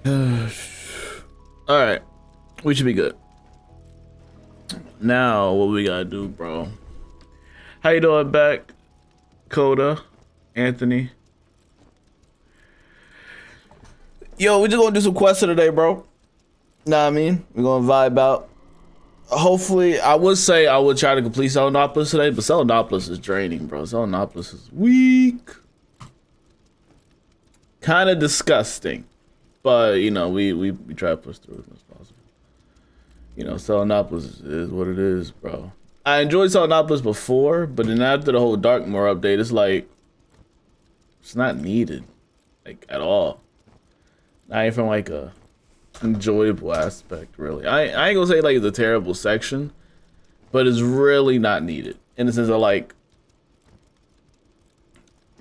All right, we should be good. Now, what we gotta do, bro? How you doing, back, Coda, Anthony? Yo, we just gonna do some quests today, bro. Know what I mean? We're gonna vibe out. Hopefully, I would say I would try to complete Selenopolis today, but Selenopolis is draining, bro. Selenopolis is weak. Kind of disgusting. But, you know, we try to push through as much as possible. You know, Selenopolis is what it is, bro. I enjoyed Selenopolis before, but then after the whole Darkmoor update, it's like, it's not needed, like, at all. Not even from, like, a enjoyable aspect, really. I ain't gonna say, like, it's a terrible section, but it's really not needed. In the sense of, like,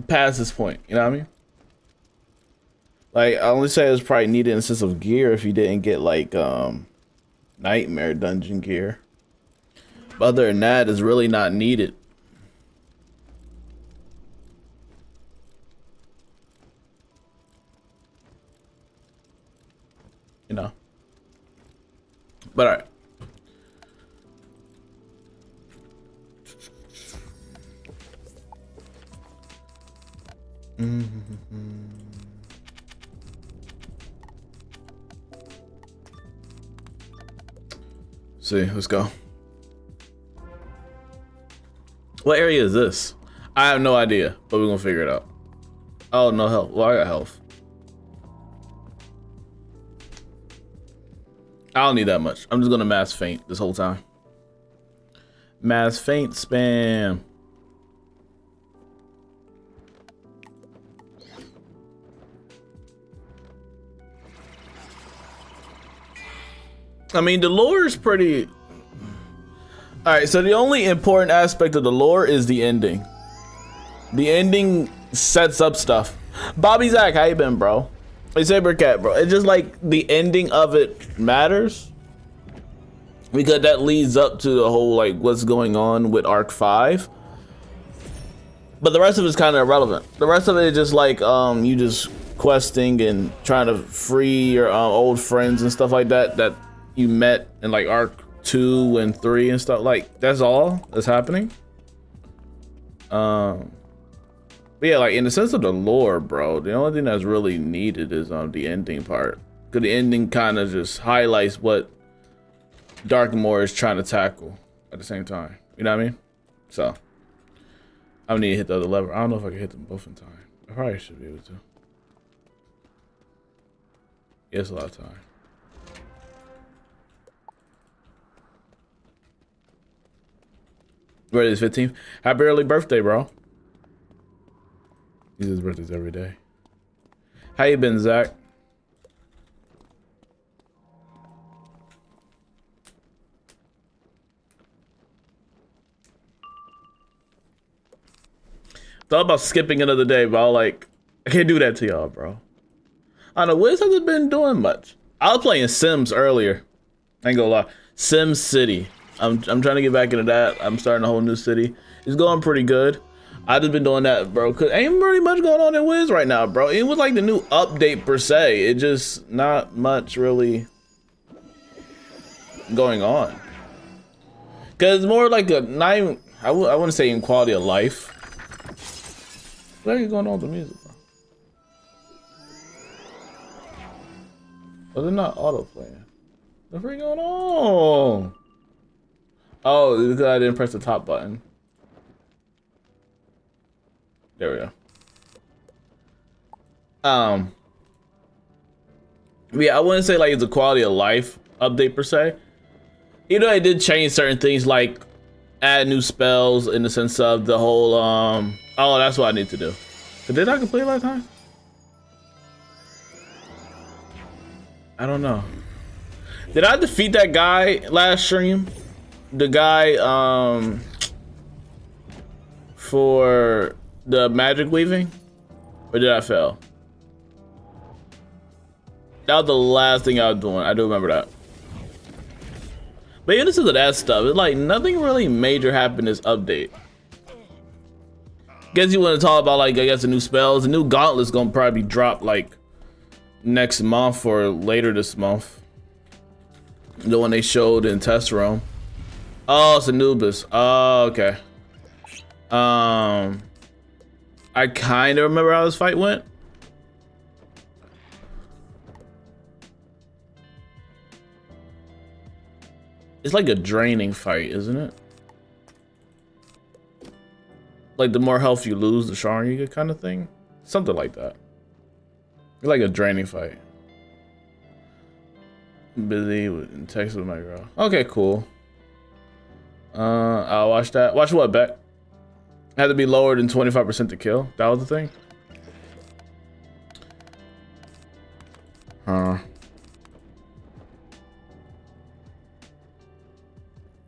past this point, you know what I mean? Like, I only say it's probably needed in the sense of gear if you didn't get, like, Nightmare Dungeon gear. But other than that, it's really not needed. You know? But alright. See, let's go. What area is this? I have no idea, but we're gonna figure it out. Oh, no health. Well, I got health. I don't need that much. I'm just gonna mass faint this whole time. Mass faint spam. I mean, the lore is pretty... Alright, so the only important aspect of the lore is the ending. The ending sets up stuff. Bobby Zach, how you been, bro? Hey, Saber Cat, bro. It's just like the ending of it matters. Because that leads up to the whole, like, what's going on with Arc 5. But the rest of it's kind of irrelevant. The rest of it is just like, you just questing and trying to free your old friends and stuff like that that you met in like Arc 2 and 3 and stuff. Like, that's all that's happening. But yeah, like in the sense of the lore, bro, the only thing that's really needed is the ending part. Because the ending kind of just highlights what Darkmoor is trying to tackle at the same time. You know what I mean? So I need to hit the other lever. I don't know if I can hit them both in time. I probably should be able to. Yeah, it's a lot of time. Ready is 15th. Happy early birthday, bro. These are his birthdays every day. How you been, Zach? Thought about skipping another day, but I was like, I can't do that to y'all, bro. I don't know, Wiz hasn't been doing much. I was playing Sims earlier. I ain't gonna lie. Sim City. I'm trying to get back into that. I'm starting a whole new city. It's going pretty good. I just been doing that, bro, cause ain't really much going on in Wiz right now, bro. It was like the new update per se. It just not much really going on. Cause it's more like a not even, I wouldn't say in quality of life. What are you going on with the music, bro? Was it not auto playing? What's going on? Oh, because I didn't press the top button. There we go. Yeah, I wouldn't say like it's a quality of life update per se. You know, I did change certain things like add new spells in the sense of the whole oh, that's what I need to do. So did I complete last time? I don't know. Did I defeat that guy last stream? The guy for the magic weaving? Or did I fail? That was the last thing I was doing. I do remember that. But even this is that stuff. It's like nothing really major happened this update. Guess you want to talk about like I guess the new spells. The new gauntlet's gonna probably drop like next month or later this month. The one they showed in test room. Oh, it's Anubis. Oh, okay. I kind of remember how this fight went. It's like a draining fight, isn't it? Like the more health you lose, the stronger you get, kind of thing. Something like that. It's like a draining fight. Busy with text with my girl. Okay, cool. I'll watch that. Watch what, Beck? Had to be lower than 25% to kill. That was the thing.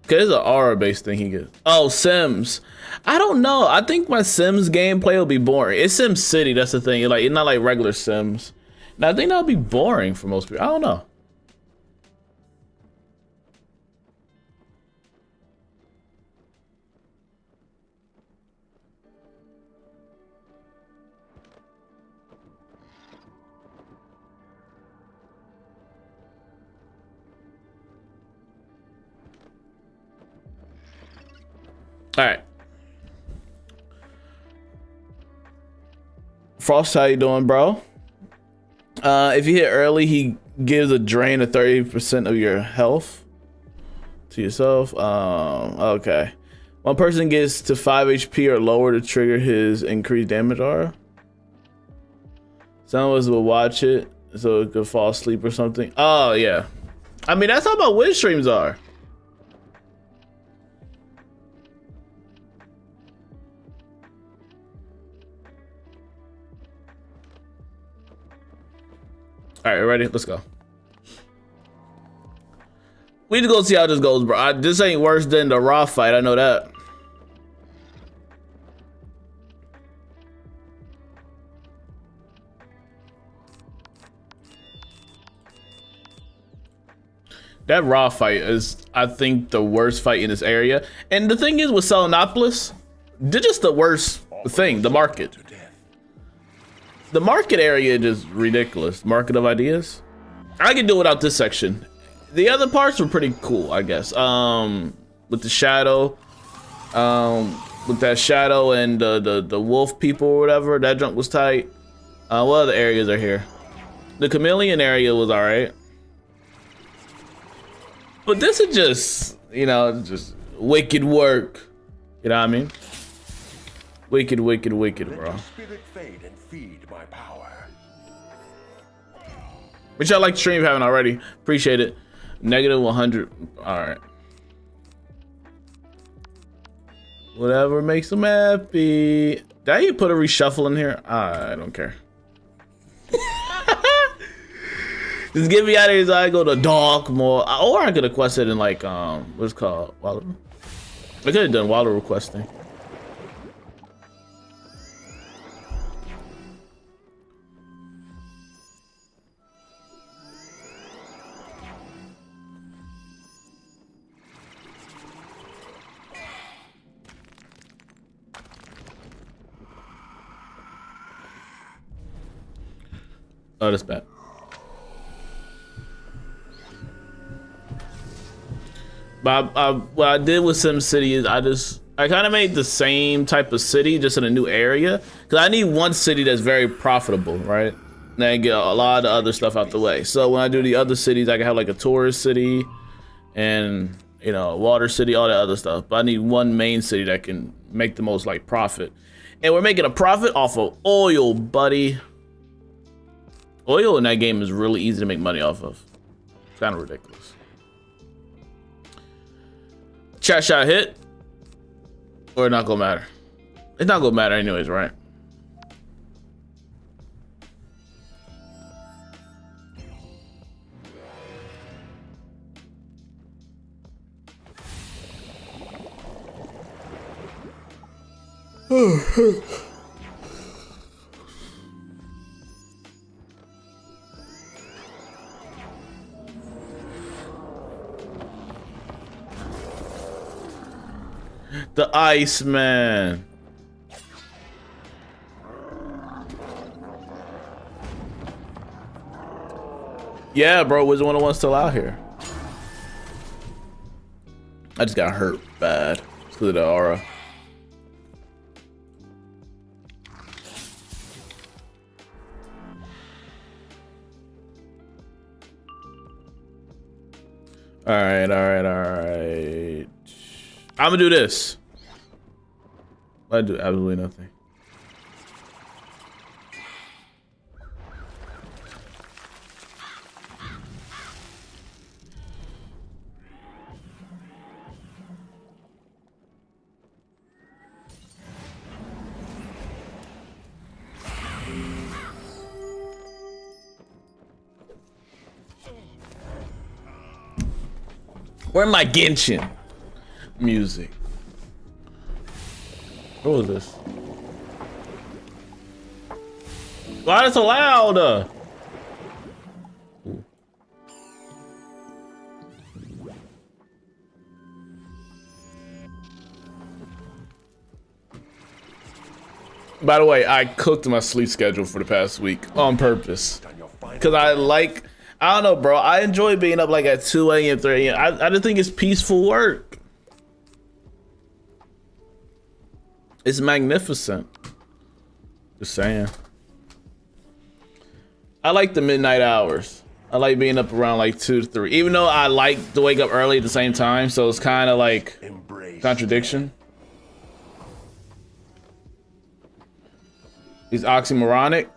Okay, there's an aura-based thing he gets. Oh, Sims. I don't know. I think my Sims gameplay will be boring. It's Sim City, that's the thing. Like, it's not like regular Sims. Now, I think that'll be boring for most people. I don't know. All right. Frost, how you doing, bro? If you hit early, he gives a drain of 30% of your health to yourself. Okay. One person gets to 5 HP or lower to trigger his increased damage aura. Some of us will watch it so it could fall asleep or something. Oh, yeah. I mean, that's how my Wiz streams are. All right, ready? Let's go. We need to go see how this goes, bro. This ain't worse than the Raw fight. I know that. That Raw fight is, I think, the worst fight in this area. And the thing is with Selenopolis, they're just the worst thing, the market. The market area is just ridiculous. Market of ideas. I can do without this section. The other parts were pretty cool, I guess. With the shadow, with that shadow and the wolf people or whatever, that junk was tight. What other areas are here? The chameleon area was all right. But this is just, you know, just wicked work. You know what I mean? Wicked, wicked, wicked, bro. Which I like stream having already. Appreciate it. Negative 100. All right. Whatever makes them happy. Did I put a reshuffle in here? I don't care. Just get me out of here so I go to dark more. Or I could have quested in like, what's it called? Wallaru? I could have done Wallaru questing. Oh, that's bad. But what I did with SimCity is I kind of made the same type of city just in a new area, because I need one city that's very profitable, right? And then get a lot of the other stuff out the way. So when I do the other cities, I can have like a tourist city and, you know, a water city, all that other stuff. But I need one main city that can make the most like profit. And we're making a profit off of oil, buddy. Oil in that game is really easy to make money off of. It's kind of ridiculous. Chat shot hit, or not gonna matter. It's not gonna matter anyways, right? The Iceman. Yeah, bro, Wizard101 still out here. I just got hurt bad because of the aura. All right. I'm gonna do this. I do absolutely nothing. Where my Genshin music? What was this? Why is it so loud? By the way, I cooked my sleep schedule for the past week on purpose. Cause I don't know, bro. I enjoy being up like at 2 a.m., 3 a.m. I just think it's peaceful work. It's magnificent. Just saying. I like the midnight hours. I like being up around like 2 to 3. Even though I like to wake up early at the same time, so it's kind of like contradiction. He's oxymoronic.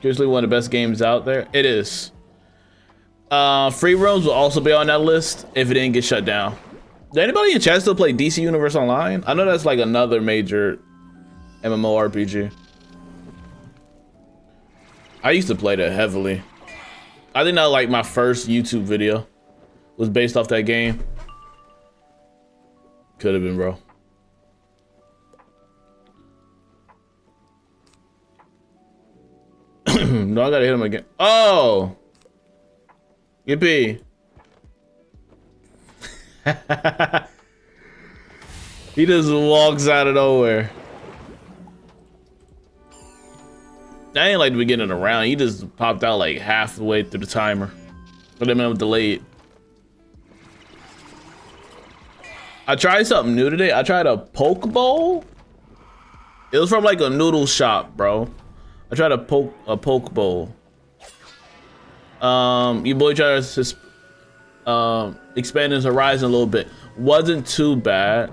Usually one of the best games out there. It is. Free roams will also be on that list if it didn't get shut down. Did anybody in chat still play DC Universe Online? I know that's like another major MMORPG. I used to play that heavily. I think that like my first YouTube video was based off that game. Could have been, bro. No, I gotta hit him again. Oh! Yippee. He just walks out of nowhere. I ain't like the beginning of the round. He just popped out like halfway through the timer. But then I'm delayed. I tried something new today. I tried a poke bowl. It was from like a noodle shop, bro. I tried a poke bowl. Your boy tried to expand his horizon a little bit. Wasn't too bad.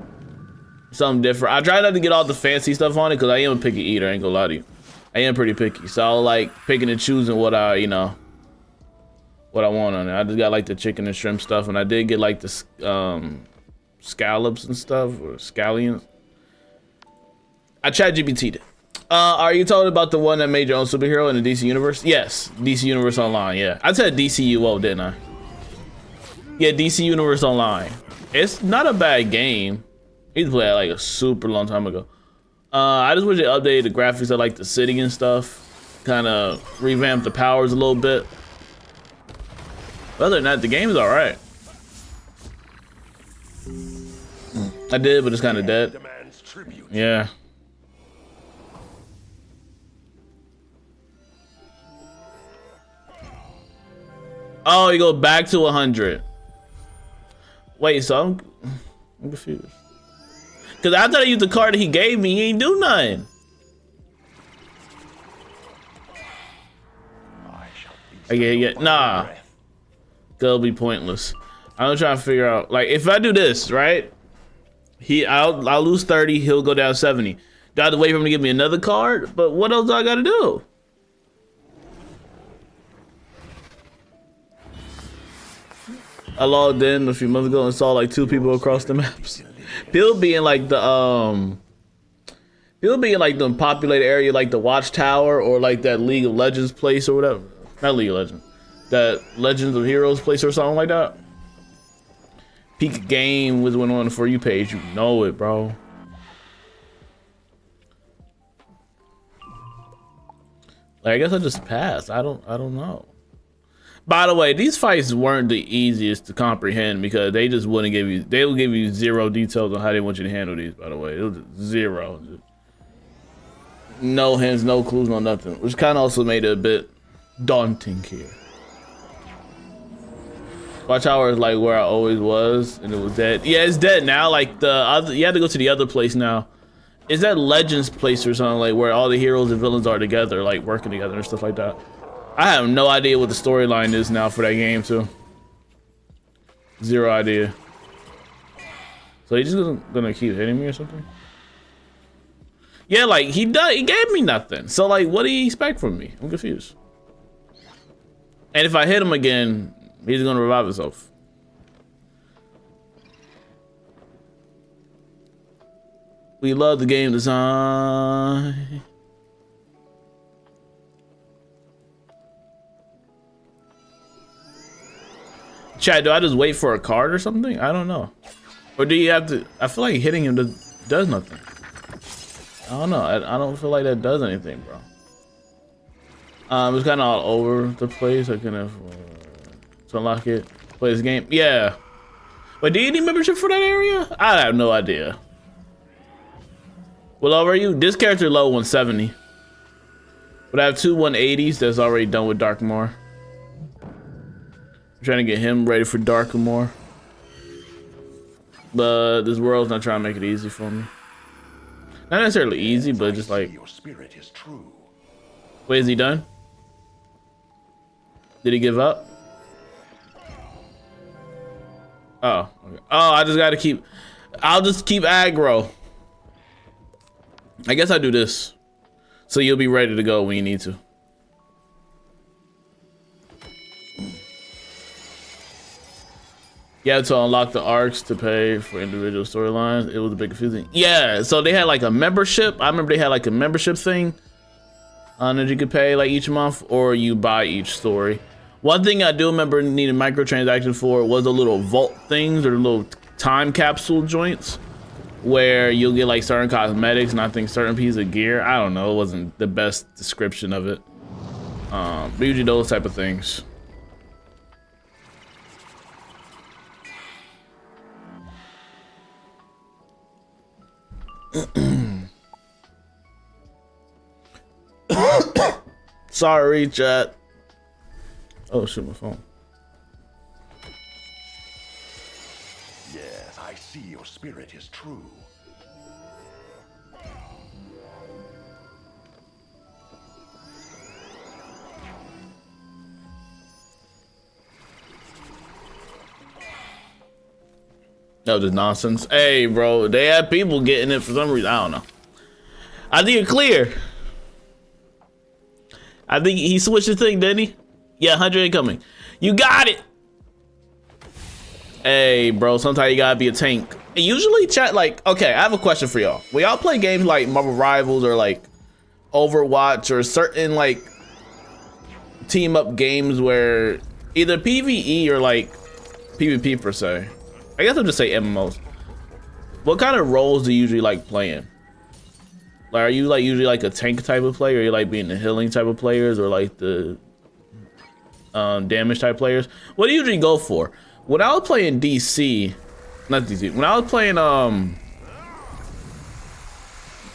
Something different. I tried not to get all the fancy stuff on it because I am a picky eater. I ain't gonna lie to you. I am pretty picky, so I like picking and choosing what I, what I want on it. I just got like the chicken and shrimp stuff, and I did get like the scallops and stuff, or scallions. I ChatGPT'd it. Are you talking about the one that made your own superhero in the DC universe? Yes, DC Universe Online. Yeah, I said DCUO, didn't I? Yeah, DC Universe Online. It's not a bad game. I used to play it like a super long time ago. I just wish they updated the graphics of like the city and stuff. Kind of revamped the powers a little bit. Other than that, the game is all right. I did, but it's kind of dead. Yeah. Oh, you go back to 100. Wait, so I'm confused. Cause after I used the card that he gave me, he ain't do nothing. Yeah, nah. That'll be pointless. I'm trying to figure out, like, if I do this, right? I'll lose 30, he'll go down 70. Do I have to wait for him to give me another card? But what else do I gotta do? I logged in a few months ago and saw like 2 people across the maps. People being like the populated area, like the Watchtower or like that League of Legends place or whatever. Not League of Legends, that Legends of Heroes place or something like that. Peak game was went on the For You page. You know it, bro. Like, I guess I just passed. I don't know. By the way, these fights weren't the easiest to comprehend because they just wouldn't give you, they will give you 0 details on how they want you to handle these, by the way. It was just 0. No hints, no clues, no nothing. Which kind of also made it a bit daunting here. Watchtower is like where I always was, and it was dead. Yeah, it's dead now. Like the other, you have to go to the other place now. Is that Legends place or something, like where all the heroes and villains are together, like working together and stuff like that? I have no idea what the storyline is now for that game too. Zero idea. So he's just gonna keep hitting me or something? Yeah, like he gave me nothing. So like, what do you expect from me? I'm confused. And if I hit him again, he's gonna revive himself. We love the game design. Chat, do I just wait for a card or something? I don't know. Or do you have to? I feel like hitting him does nothing. I don't know. I don't feel like that does anything, bro. It's kind of all over the place. I can have to unlock it. Play this game. Yeah. But do you need membership for that area? I have no idea. What level are you? This character level 170. But I have two 180s that's already done with Darkmoor. I'm trying to get him ready for Darkmoor. But this world's not trying to make it easy for me. Not necessarily easy, but just like. Your spirit is true. Wait, is he done? Did he give up? Oh, okay. Oh, I just gotta keep. I'll just keep aggro. I guess I do this, so you'll be ready to go when you need to. You have to unlock the arcs to pay for individual storylines. It was a bit confusing. Yeah, so they had like a membership. I remember they had like a membership thing that you could pay like each month, or you buy each story. One thing I do remember needing microtransactions for was the little vault things or the little time capsule joints where you'll get like certain cosmetics and I think certain pieces of gear. I don't know, it wasn't the best description of it. But usually those type of things. Sorry, chat. Oh shit, my phone. Yes, I see your spirit is true. That was just nonsense. Hey, bro, they had people getting it for some reason. I don't know. I think it's clear. I think he switched the thing, didn't he? Yeah, 100 incoming. You got it. Hey, bro, sometimes you gotta be a tank. And usually, chat, like, okay, I have a question for y'all. When y'all play games like Marvel Rivals or like Overwatch or certain like team up games where either PvE or like PvP per se, I guess I'll just say MMOs. What kind of roles do you usually like playing? Like, are you like usually like a tank type of player? Or are you like being the healing type of players or like the damage type players? What do you usually go for? When I was playing DC, not DC, when I was playing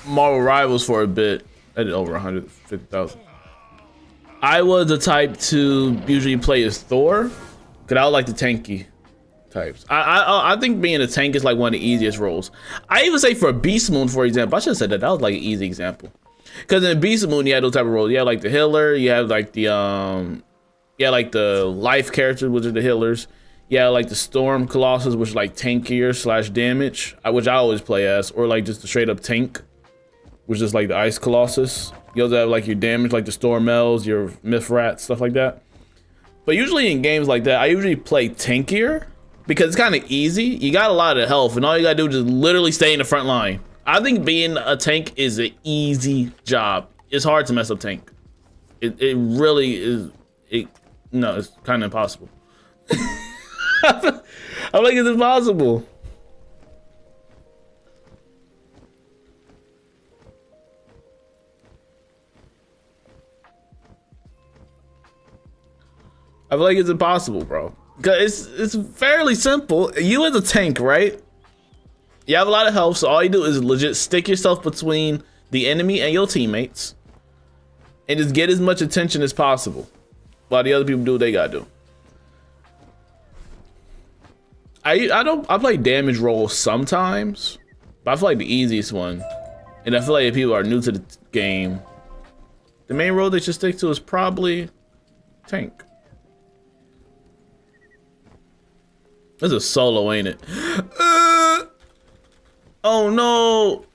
Marvel Rivals for a bit, I did over 150,000. I was the type to usually play as Thor, cause I was like the tanky types. I think being a tank is like one of the easiest roles. I even say for Beast Moon, for example, I should have said that. That was like an easy example. Cause in Beast Moon, you had those type of roles. You have like the healer, you have like the like the life characters, which are the healers. Yeah, like the Storm Colossus, which is like tankier slash damage, which I always play as, or like just the straight up tank, which is like the Ice Colossus. You also have like your damage, like the Storm Elves, your Mithrat, stuff like that. But usually in games like that, I usually play tankier because it's kind of easy. You got a lot of health, and all you gotta do is just literally stay in the front line. I think being a tank is an easy job. It's hard to mess up tank. It really is. No, it's kind of impossible. I'm like, it's impossible. I feel like it's impossible, bro. Cause it's fairly simple. You as a tank, right? You have a lot of health, so all you do is legit stick yourself between the enemy and your teammates, and just get as much attention as possible, while the other people do what they gotta do. I play damage rolls sometimes, but I feel like the easiest one, and I feel like if people are new to the game, the main role they should stick to is probably tank. This is a solo, ain't it? Oh no!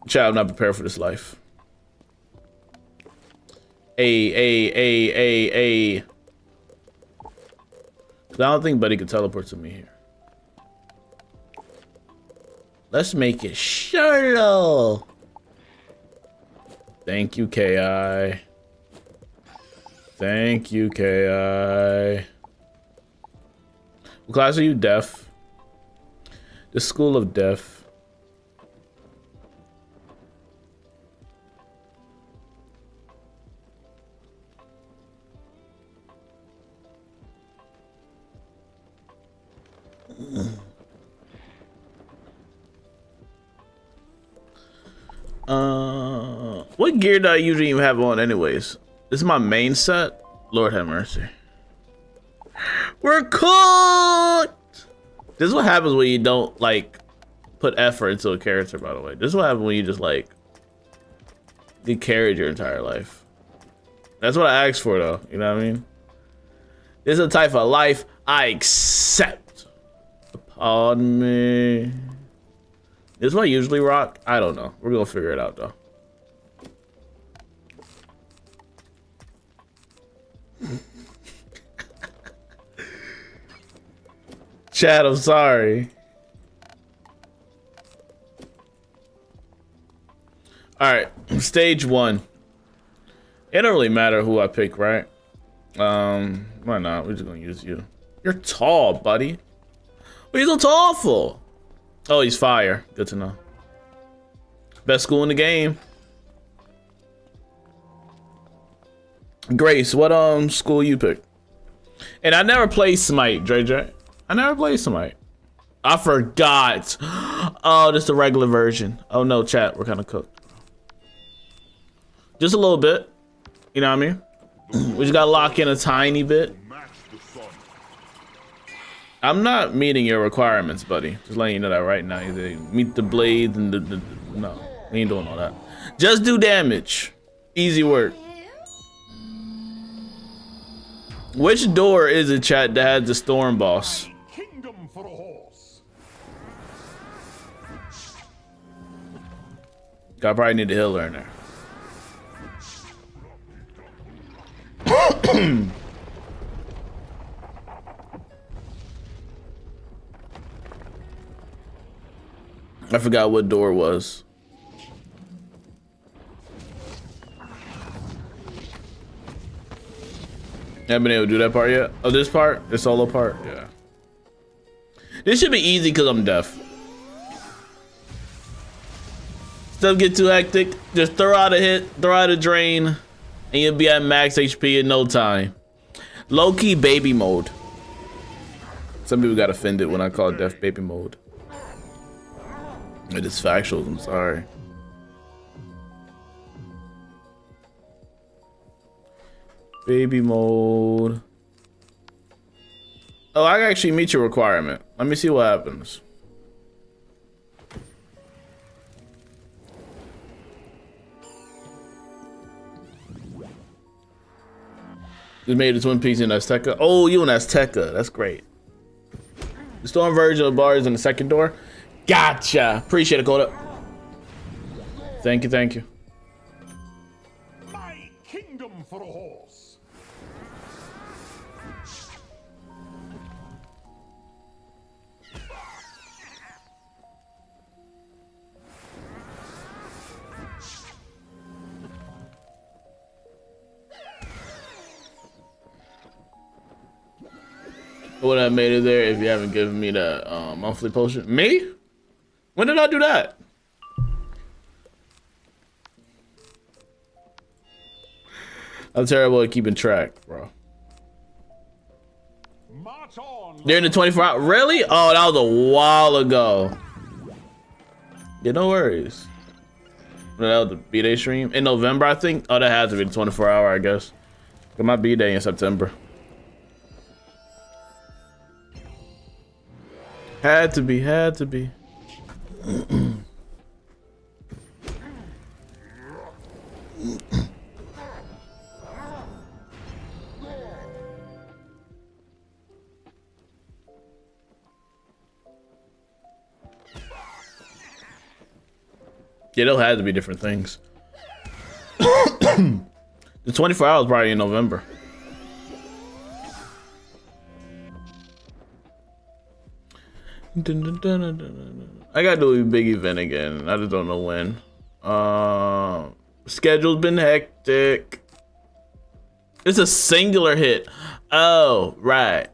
Child, I'm not prepared for this life. A. I don't think Buddy can teleport to me here. Let's make it solo. Thank you, KI. Thank you, KI. What class are you? Deaf. The School of Deaf. What gear do I usually even have on anyways? This is my main set. Lord have mercy. We're cooked! This is what happens when you don't like put effort into a character, by the way. This is what happens when you just like get carried your entire life. That's what I asked for though, you know what I mean? This is the type of life I accept. Pardon me. This is what I usually rock? I don't know. We're gonna figure it out though. Chad, I'm sorry. Alright, stage 1. It don't really matter who I pick, right? Why not? We're just gonna use you. You're tall, buddy. What are you so tall for? Oh, he's fire. Good to know. Best school in the game. Grace, what school you pick? And I never played Smite, JJ. I never played Smite. I forgot. Oh, this is the regular version. Oh no, chat, we're kind of cooked. Just a little bit. You know what I mean? We just gotta lock in a tiny bit. I'm not meeting your requirements, buddy. Just letting you know that right now. You meet the blades and the no, we ain't doing all that. Just do damage. Easy work. Which door is it, chat, that has the storm boss? Kingdom for a horse. I probably need a healer in there. I forgot what door it was. Haven't been able to do that part yet? Oh, this part? The solo part? Yeah. This should be easy because I'm deaf. Stuff get too hectic. Just throw out a hit, throw out a drain, and you'll be at max HP in no time. Low-key baby mode. Some people got offended when I called deaf baby mode. It is factuals, I'm sorry. Baby mode. Oh, I can actually meet your requirement. Let me see what happens. Just made a Twin Peaks in Azteca. Oh, you in Azteca. That's great. The storm version of the bar is in the second door. Gotcha. Appreciate it, Coda. Thank you, thank you. My kingdom for a horse. I would have made it there if you haven't given me the monthly potion. Me? When did I do that? I'm terrible at keeping track, bro. March on. During the 24 hours? Really? Oh, that was a while ago. Yeah, no worries. That was the B-Day stream. In November, I think. Oh, that has to be the 24 hour, I guess. Got my B-Day in September. Had to be, had to be. Yeah, they'll have to be different things. The 24 hours probably in November. I gotta do a big event again. I just don't know when. Schedule's been hectic. It's a singular hit. Oh, right.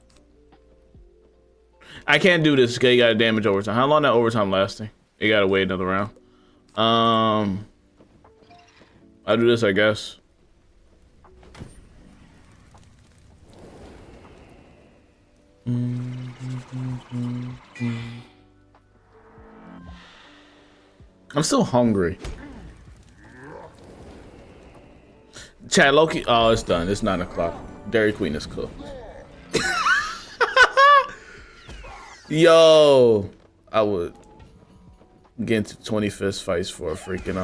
I can't do this because you gotta damage overtime. How long that overtime lasting? You gotta wait another round. I'll do this, I guess. I'm still hungry. Chad, Loki. Oh, it's done. It's 9 o'clock. Dairy Queen is cooked. Yo, I would get into 20 fist fights for a freaking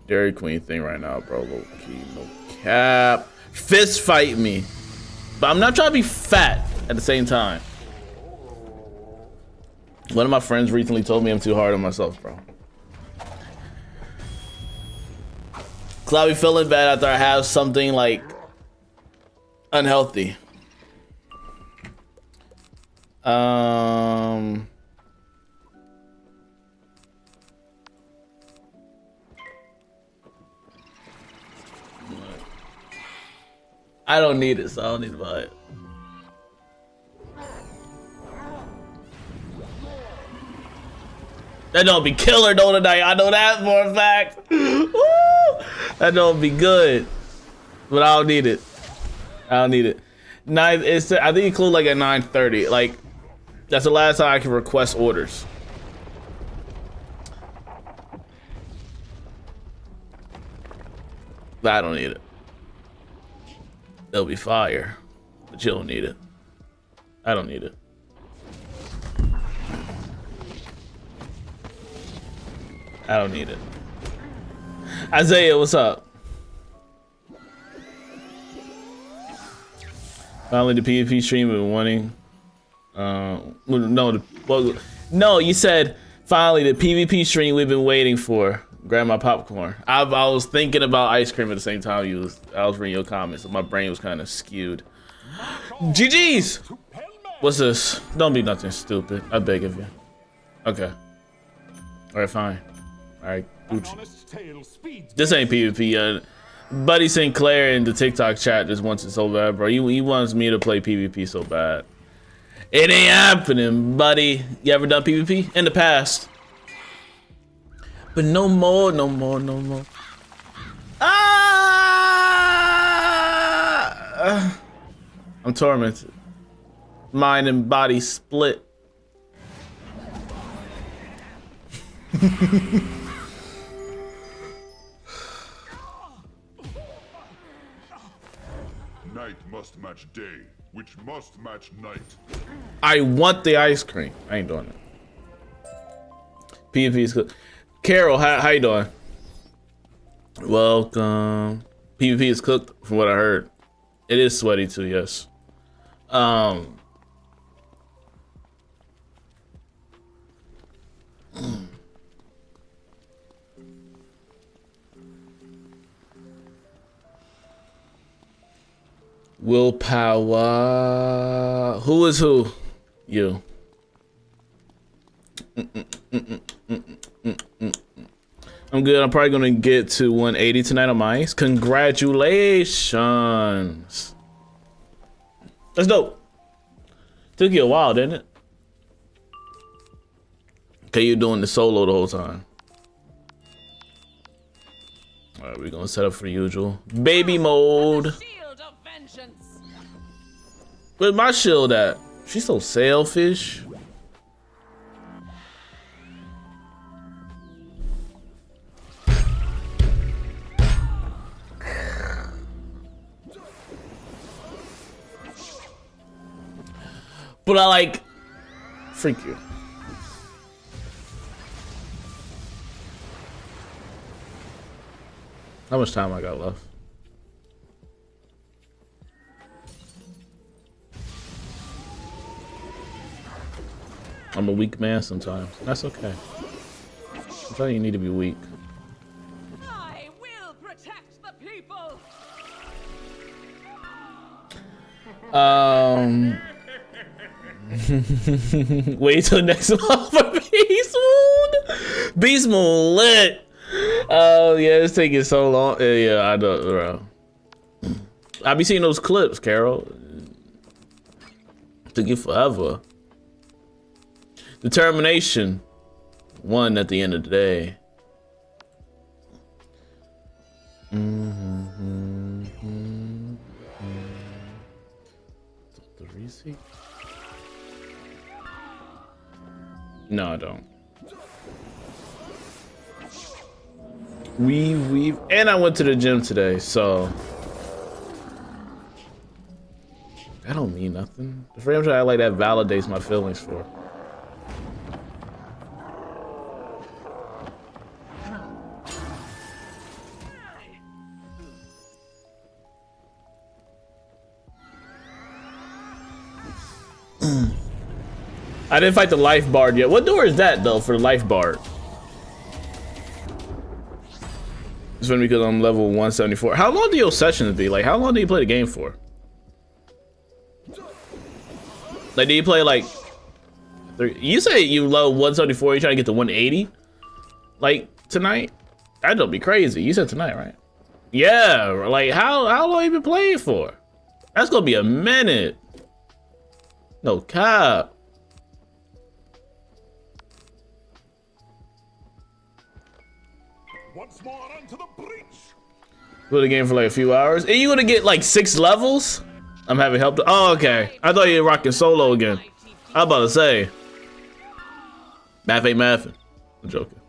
Dairy Queen thing right now, bro. Low key, no cap. Fist fight me, but I'm not trying to be fat at the same time. One of my friends recently told me I'm too hard on myself, bro. Cause I'll be feeling bad after I have something like unhealthy. I don't need it, so I don't need to buy it. That don't be killer though tonight. I know that for a fact. Woo! That don't be good. But I don't need it. I don't need it. I think it closed like at 9:30. Like, that's the last time I can request orders. But I don't need it. They'll be fire. But you don't need it. I don't need it. I don't need it. Isaiah, what's up? Finally, the PvP stream we've been wanting. No, you said finally the PvP stream we've been waiting for. Grab my popcorn. I was thinking about ice cream at the same time I was reading your comments, so my brain was kind of skewed. GG's. What's this? Don't be nothing stupid. I beg of you. Okay. All right, fine. All right, Gucci. This ain't PvP. Buddy Sinclair in the TikTok chat just wants it so bad, bro. He wants me to play PvP so bad. It ain't happening, buddy. You ever done PvP? In the past. But no more, no more, no more. Ah! I'm tormented. Mind and body split. Night must match day, which must match night. I want the ice cream. I ain't doing it. PvP is good. Carol, how you doing? Welcome. PvP is cooked from what I heard. It is sweaty too, yes. Willpower. Who is who? You. I'm good. I'm probably gonna get to 180 tonight on my ice. Congratulations. That's dope. Took you a while, didn't it? Okay, you're doing the solo the whole time. All right, we're gonna set up for the usual baby mode. Where's my shield at? She's so selfish. But I like, freak you. How much time I got left? I'm a weak man sometimes. That's okay. Sometimes you need to be weak. I will protect the people. Wait till next month for Beast Moon. Beast Moon lit. Oh yeah, it's taking so long. Yeah, I know, bro. I be seeing those clips, Carol. Took you forever. Determination won at the end of the day. The receipt? No, I don't. And I went to the gym today, so that don't mean nothing. The frame shot I like that validates my feelings for. I didn't fight the life bard yet. What door is that though for the life bard? It's funny because I'm level 174. How long do your sessions be? Like, how long do you play the game for? Like, do you play like you say you level 174, you trying to get to 180? Like tonight? That don't be crazy. You said tonight, right? Yeah, like how long you been playing for? That's gonna be a minute. No cap. Once more into the breach. Play the game for like a few hours. And you gonna get like 6 levels? I'm having help. Oh, okay. I thought you were rocking solo again. I was about to say. Math ain't mathing. I'm joking.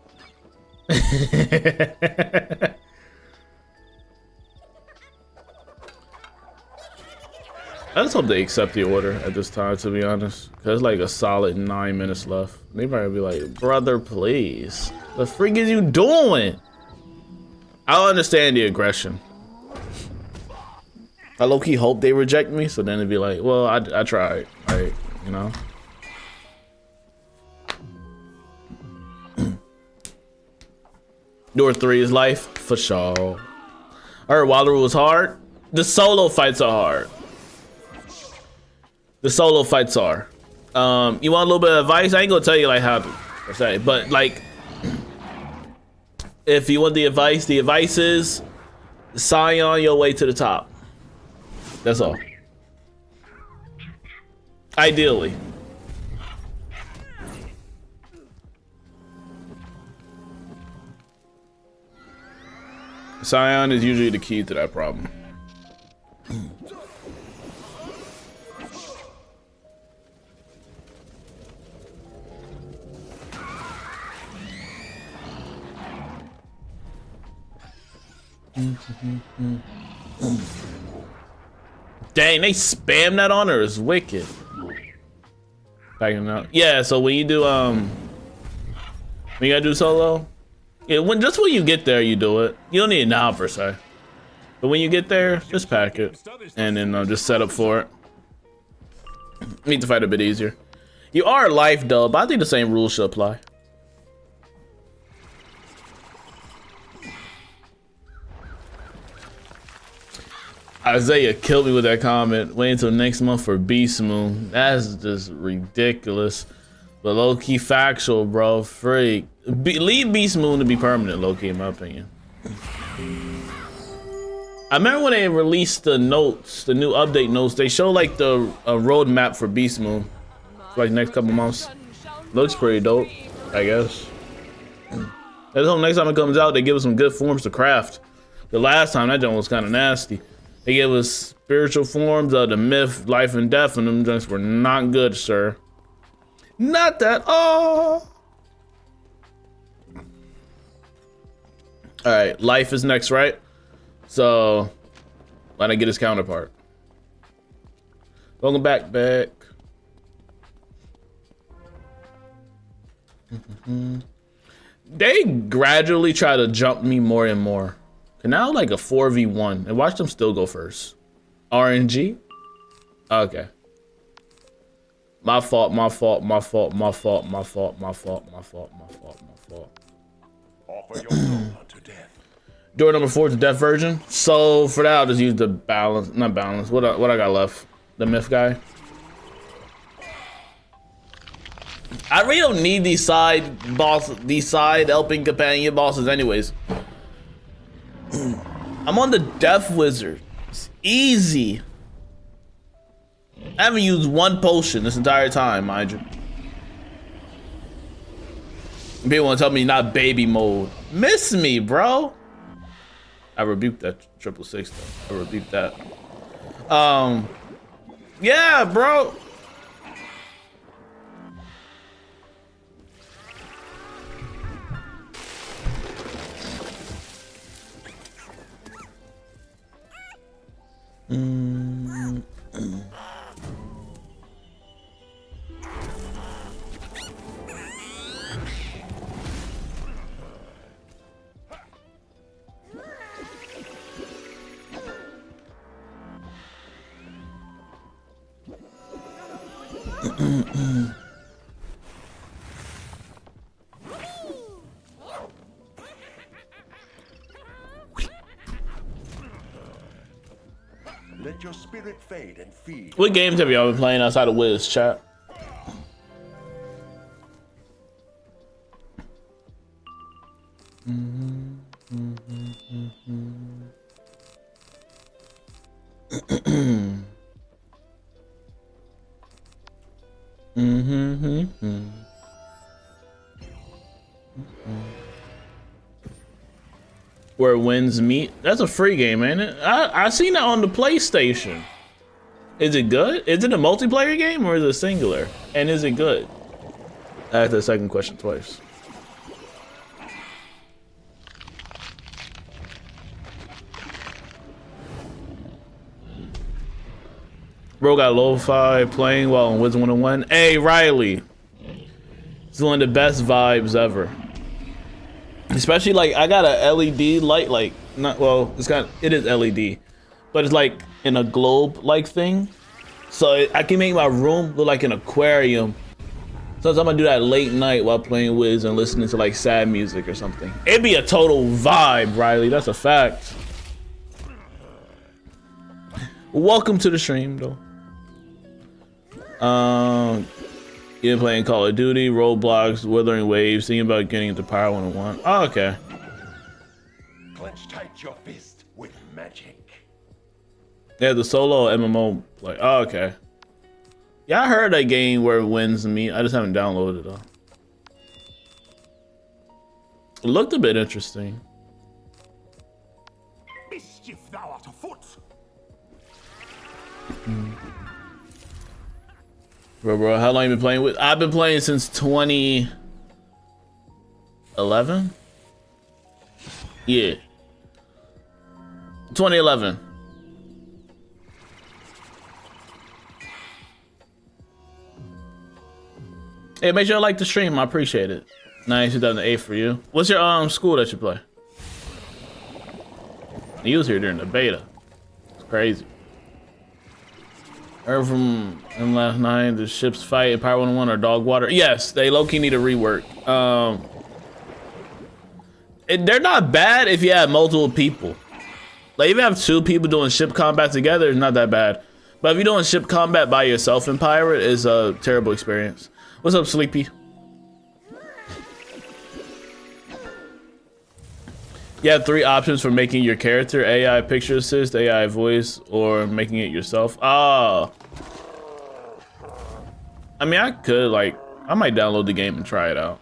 I just hope they accept the order at this time, to be honest. Cause like a solid 9 minutes left. They probably be like, brother, please. The freak is you doing? I understand the aggression. I low-key hope they reject me, so then it'd be like, well, I tried, right, you know? Door 3 is life, for sure. I heard Wallaru was hard. The solo fights are hard. The solo fights are. You want a little bit of advice? I ain't gonna tell you like how to say, but like, if you want the advice is Scion your way to the top. That's all. Ideally. Scion is usually the key to that problem. Dang, they spam that on her. It's wicked. Backing out. Yeah, so when you do when you gotta do solo, yeah, just when you get there you do it. You don't need it now per se, but when you get there, just pack it and then just set up for it. Need to fight a bit easier. You are life though, but I think the same rules should apply. Isaiah killed me with that comment. Wait until next month for Beast Moon. That's just ridiculous. But low-key factual, bro. Freak. Leave Beast Moon to be permanent, low-key, in my opinion. I remember when they released the notes, the new update notes, they show like the roadmap for Beast Moon for like next couple months. Looks pretty dope, I guess. Let's hope next time it comes out, they give us some good forms to craft. The last time, that joint was kind of nasty. They gave us spiritual forms of the myth, life, and death, and them joints were not good, sir. Not at all. All right, life is next, right? So, why not get his counterpart? Welcome back, Beck. They gradually try to jump me more and more. And now like a 4v1 and watch them still go first. RNG? Okay. My fault. Offer your soul unto death. Door number 4 is the death version. So for that, I'll just use the balance, not balance. What I got left? The myth guy. I really don't need these side bosses, these side helping companion bosses anyways. I'm on the death wizard. It's easy. I haven't used one potion this entire time, mind you. People want to tell me not baby mode. Miss me, bro. I rebuked that 666 though. I rebuked that. Yeah, bro. Let your spirit fade and feed. What games have y'all been playing outside of Wiz, chat? Where winds meet. That's a free game, ain't it? I seen that on the PlayStation. Is it good? Is it a multiplayer game or is it singular? And is it good? I asked the second question twice. Bro got lo-fi playing while on Wizard101. Hey, Riley. It's one of the best vibes ever. Especially like I got a LED light, like not well, it is LED, but it's like in a globe like thing. So I can make my room look like an aquarium. Sometimes I'm gonna do that late night while playing Wiz and listening to like sad music or something. It'd be a total vibe, Riley. That's a fact. Welcome to the stream, though. You've been playing Call of Duty, Roblox, Withering Waves, thinking about getting into Power 101. Oh, okay. Clench tight your fist with magic. Yeah, the solo MMO, like, oh, okay. Yeah, I heard that game where it wins meet. I just haven't downloaded it though. It looked a bit interesting. Mischief thou art afoot. Bro, how long you been playing with? I've been playing since 2011. Yeah. 2011. Hey, make sure you like the stream. I appreciate it. 2008 for you. What's your school that you play? You was here during the beta. It's crazy. Heard from him last night. The ships fight in Power 101 or TapWater. Yes, they low-key need a rework. They're not bad if you have multiple people. Like if you have 2 people doing ship combat together, it's not that bad. But if you're doing ship combat by yourself in Pirate, it's a terrible experience. What's up, Sleepy? You have 3 options for making your character: AI picture assist, AI voice, or making it yourself. Oh. I mean, I could, like, I might download the game and try it out.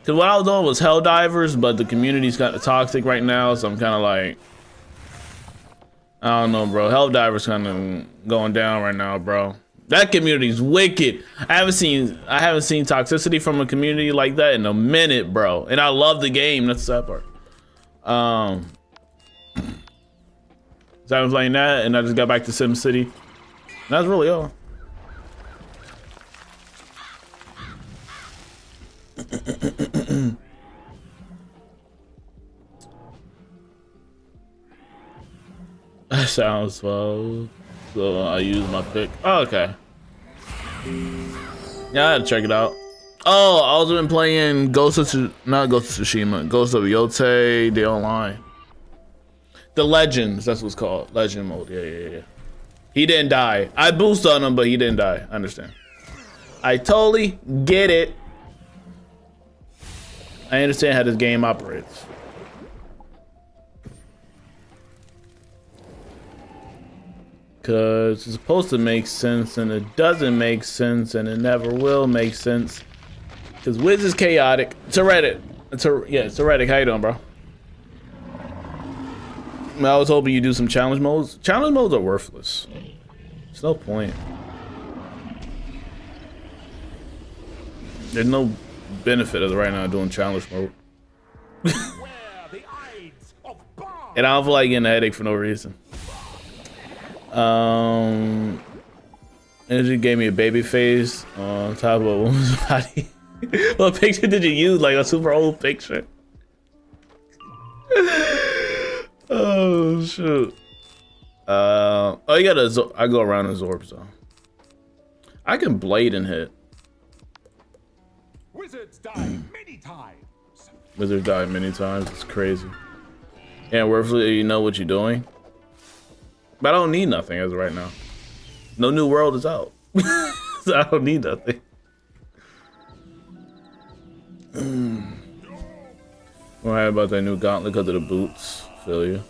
Cause what I was doing was Helldivers, but the community's kind of toxic right now, so I'm kind of like, I don't know, bro. Helldivers kind of going down right now, bro. That community's wicked. I haven't seen toxicity from a community like that in a minute, bro. And I love the game. That's the sad part. So I've been playing that, and I just got back to SimCity. That's really all. Sounds well. So I use my pick. Oh, okay. Yeah, I had to check it out. Oh, I also been playing Ghost of not Ghost of Tsushima, Ghost of Yote, the online. The Legends, that's what's called. Legend mode. Yeah. He didn't die. I boosted on him, but he didn't die. I understand. I totally get it. I understand how this game operates. Cause it's supposed to make sense and it doesn't make sense and it never will make sense. Cause Wiz is chaotic. It's a Reddit. It's erratic. How you doing, bro? I was hoping you do some challenge modes. Challenge modes are worthless. There's no point. There's no benefit of right now doing challenge mode. And I don't feel like getting a headache for no reason. Energy gave me a baby face on top of a woman's body. What picture did you use? Like a super old picture? Oh shoot. Oh, you got a. I go around in Zorbs though. I can blade and hit. Wizards die many times. Wizards die many times. It's crazy. Yeah, worthfully, you know what you're doing. But I don't need nothing as of right now. No new world is out. So I don't need nothing. I'm happy about that new gauntlet because of the boots. Feel you.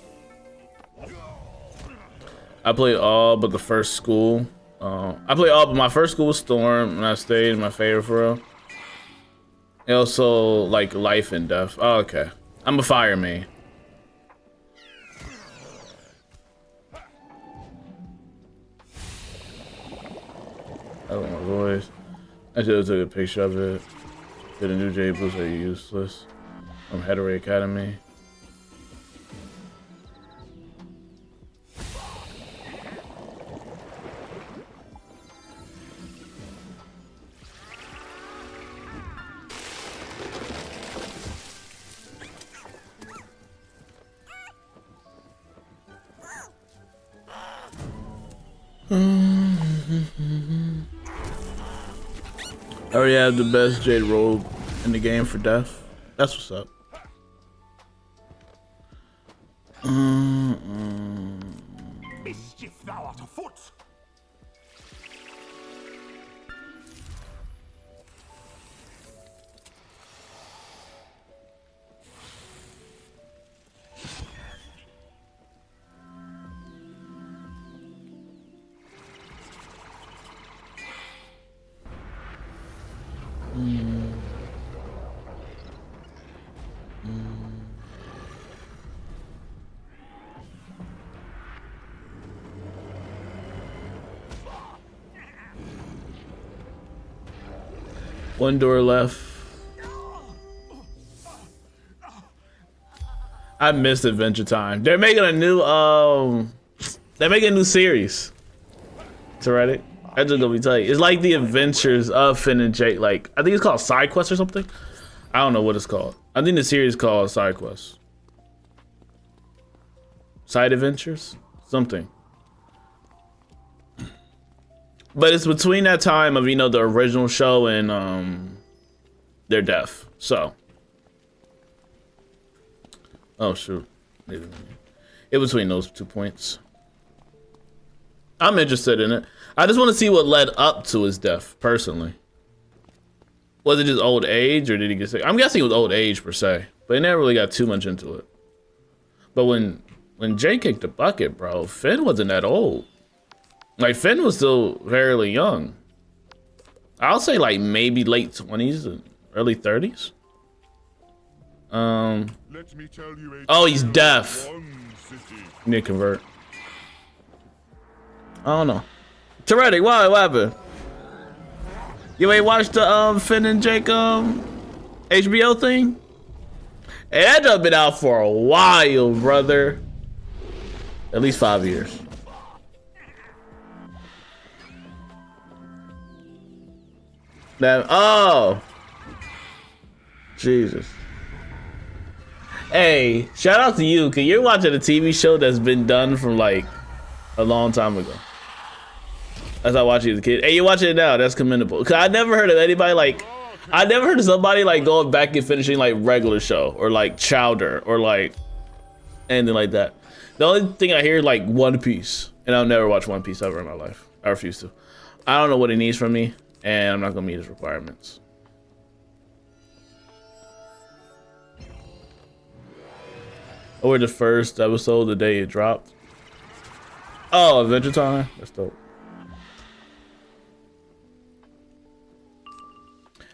I played all but the first school. I played all but my first school was Storm, and I stayed in my favorite for real. And also like life and death. Oh, okay. I'm a fire main. I don't know my voice. I should have took a picture of it. Did a new J boost are useless. From Hetero Academy. I already have the best Jade robe in the game for death. That's what's up. Mischief thou art afoot. One door left. I missed Adventure Time. They're making a new series. To Reddit. That's just gonna be tight. It's like the adventures of Finn and Jake. Like I think it's called Side Quest or something. I don't know what it's called. I think the series is called Side Quest. Side Adventures? Something. But it's between that time of, you know, the original show and their death. So. Oh shoot. In between those 2 points. I'm interested in it. I just want to see what led up to his death, personally. Was it just old age or did he get sick? I'm guessing it was old age per se. But he never really got too much into it. But when Jay kicked the bucket, bro, Finn wasn't that old. Like, Finn was still fairly young. I'll say, like, maybe late 20s and early 30s. Let me tell you oh, he's deaf. You need to convert. I don't know. Theoretic, what happened? You ain't watched the Finn and Jake HBO thing? Hey, that done been out for a while, brother. At least 5 years. That, oh, Jesus. Hey, shout out to you, cause you're watching a TV show that's been done from like a long time ago. As I watched it as a kid. Hey, you watching it now? That's commendable. Cause I never heard of anybody like. I never heard of somebody like going back and finishing like regular show or like Chowder or like anything like that. The only thing I hear is like One Piece, and I'll never watch One Piece ever in my life. I refuse to. I don't know what he needs from me, and I'm not gonna meet his requirements. Or the first episode the day it dropped. Oh, Adventure Time? That's dope.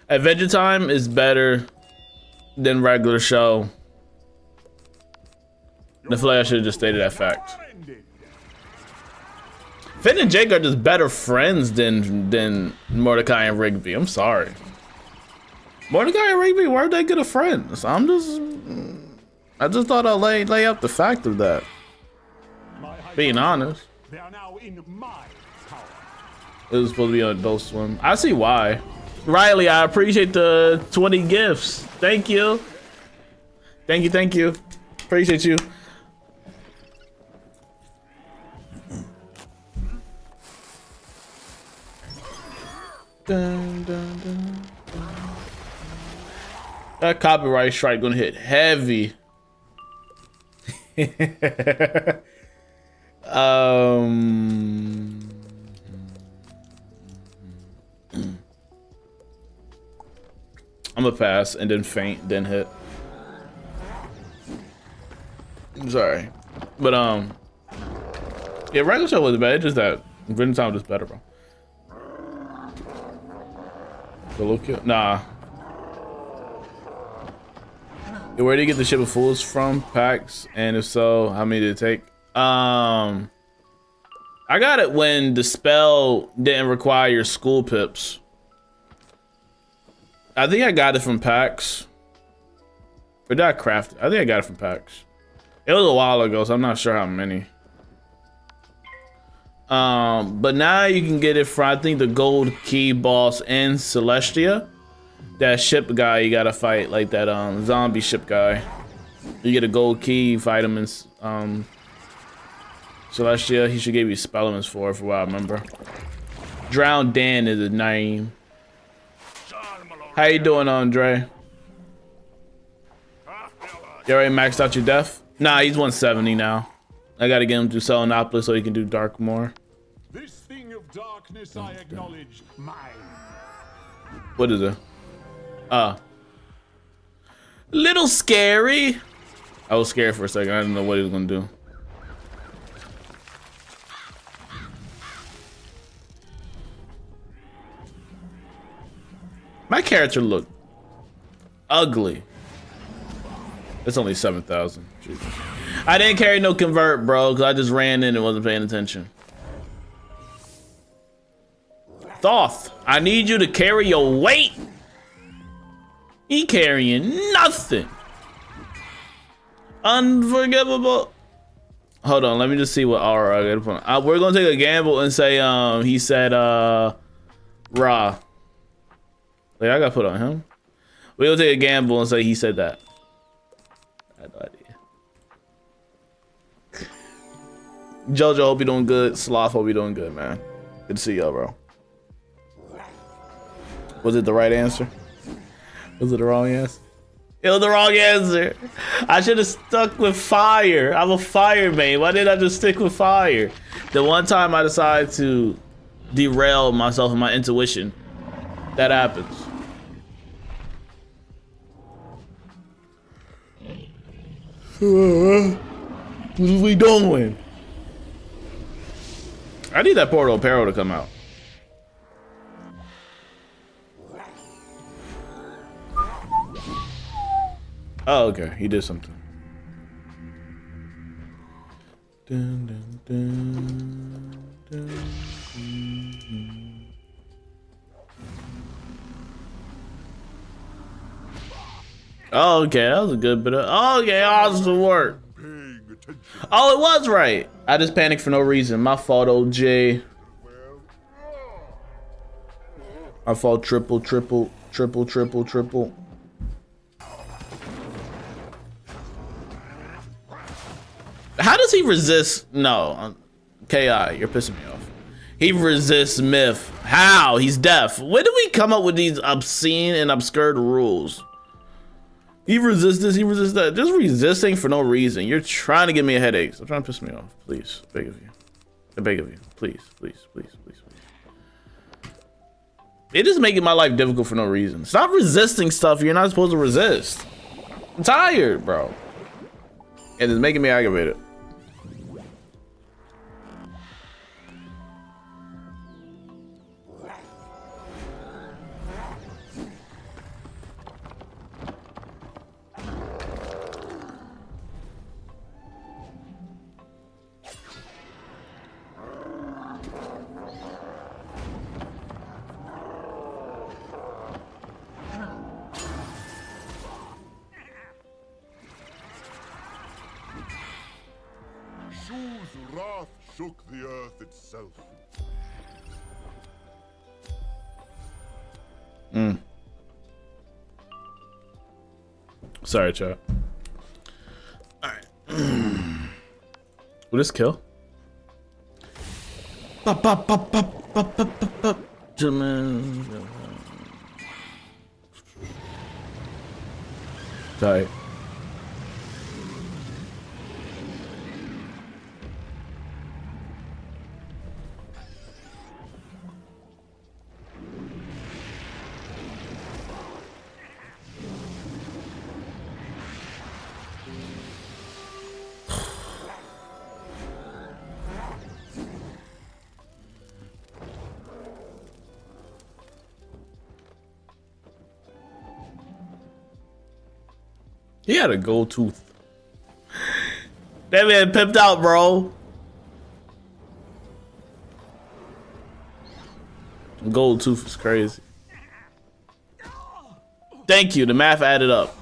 Adventure Time is better than regular show. I feel like I should have just stated that fact. Finn and Jake are just better friends than Mordecai and Rigby. I'm sorry. Mordecai and Rigby weren't that good of friends. I just thought I'd lay up the fact of that. Being honest. They are now in my power. It was supposed to be on Adult Swim. I see why. Riley, I appreciate the 20 gifts. Thank you. Thank you, thank you. Appreciate you. Dun, dun, dun, dun. That copyright strike gonna hit heavy. I'm gonna pass and then faint, then hit. I'm sorry, but yeah, regular show was bad. It's just that Adventure Time was better, bro. Nah. Where did you get the ship of fools from? Packs, and if so, how many did it take? I got it when the spell didn't require your school pips. I think I got it from packs. Or did I craft it? I think I got it from packs. It was a while ago, so I'm not sure how many. But now you can get it from, I think, the gold key boss in Celestia. That ship guy you gotta fight, like that zombie ship guy. You get a gold key, you fight him in Celestia. He should give you spell elements for what I remember. Drowned Dan is his name. How you doing, Andre? You already maxed out your def? Nah, he's 170 now. I gotta get him to Selenopolis so he can do dark more. This thing of darkness I acknowledge mine. What is it? Little scary. I was scared for a second. I didn't know what he was gonna do. My character looked ugly. It's only 7,000. I didn't carry no convert, bro, because I just ran in and wasn't paying attention. Thoth, I need you to carry your weight. He carrying nothing. Unforgivable. Hold on, let me just see what aura I gotta put on. We're gonna take a gamble and say he said Ra. Wait, I gotta put on him. We'll take a gamble and say he said that. I had no idea. Jojo, hope you doing good. Sloth, hope you doing good, man. Good to see y'all, bro. Was it the right answer? Was it the wrong answer? It was the wrong answer. I should have stuck with fire. I'm a fire main. Why didn't I just stick with fire? The one time I decided to derail myself and my intuition, that happens. What are we doing? I need that Portal Apparel to come out. Oh, okay. He did something. Dun, dun, dun, dun, dun. Oh, okay. That was a good bit of... Oh, okay. Awesome work. Oh, it was right. I just panicked for no reason. My fault, OJ. My fault. Triple. How does he resist? No. KI, you're pissing me off. He resists myth. How? He's deaf. When did we come up with these obscene and obscure rules? He resists this, he resists that. Just resisting for no reason. You're trying to give me a headache. Stop trying to piss me off. Please, I beg of you. I beg of you. Please, please, please, please, please. It is making my life difficult for no reason. Stop resisting stuff you're not supposed to resist. I'm tired, bro. And it's making me aggravated. Shu's wrath shook the earth itself. Sorry, chat. Alright. Will this kill? Gentlemen. Tight. He had a gold tooth. That man pimped out, bro. Gold tooth is crazy. Thank you. The math added up.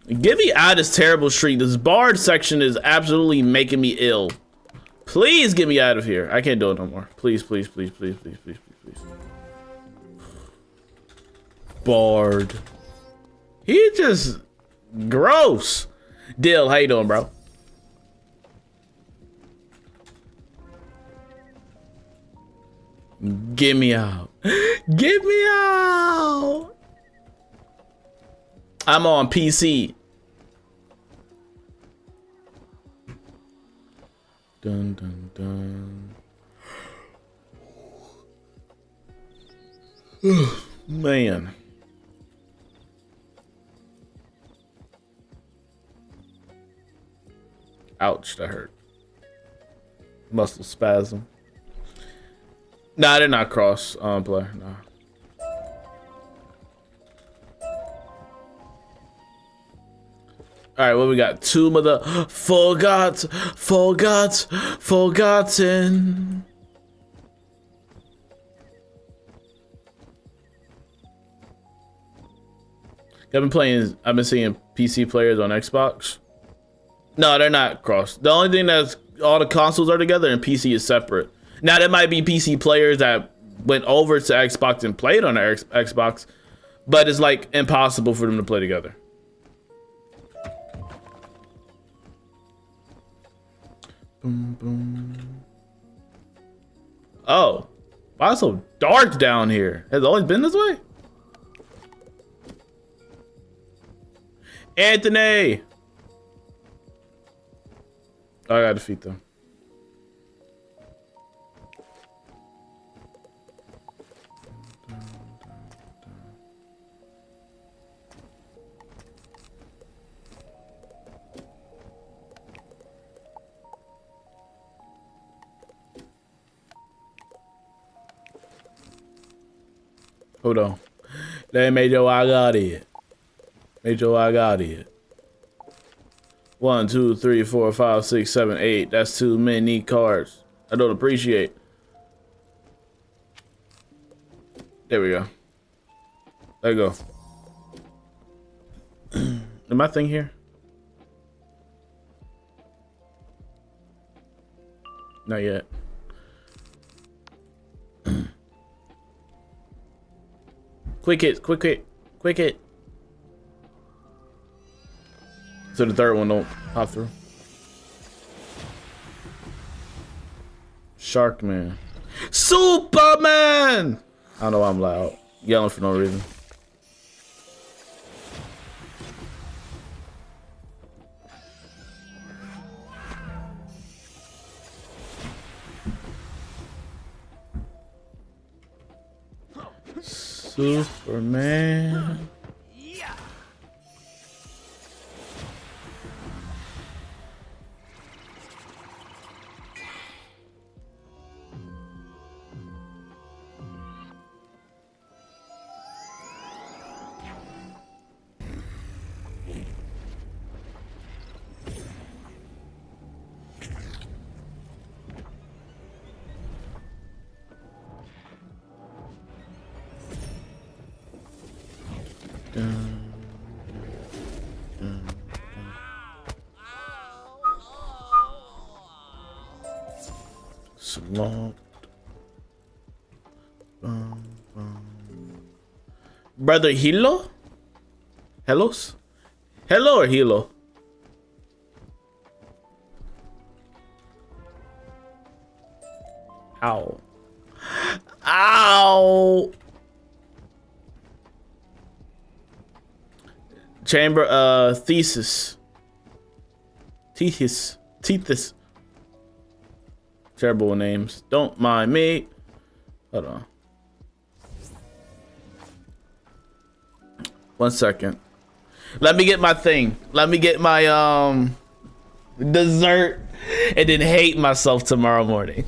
Get me out of this terrible street. This bard section is absolutely making me ill. Please get me out of here. I can't do it no more. Please, please, please, please, please, please, please, please. Bard. He just gross. Dill, how you doing, bro? Get me out. Get me out. I'm on PC. Dun dun dun. Man. Ouch, that hurt. Muscle spasm. Nah, they're not cross player, nah. Alright, what we got? Tomb of the Forgotten. I've been seeing PC players on Xbox. No, they're not cross. The only thing that's all the consoles are together and PC is separate. Now there might be PC players that went over to Xbox and played on their Xbox, but it's like impossible for them to play together. Boom, boom. Oh, why it's so dark down here? Has it always been this way? Anthony! Oh, I gotta defeat them. Hold on. Let me know I got it. Make sure I got it. 1, 2, 3, 4, 5, 6, 7, 8. That's too many cards. I don't appreciate. There we go. There you go. Is my thing here? Not yet. Quick hit, quick hit, quick hit. So the third one don't pop through. Sharkman. Superman! I don't know why I'm loud. Yelling for no reason. Superman. Small. Brother Hilo? Hellos? Hello or Hilo? Ow. Ow! Chamber, thesis. Thesis. Terrible names. Don't mind me. Hold on. 1 second. Let me get my thing. Let me get my dessert and then hate myself tomorrow morning.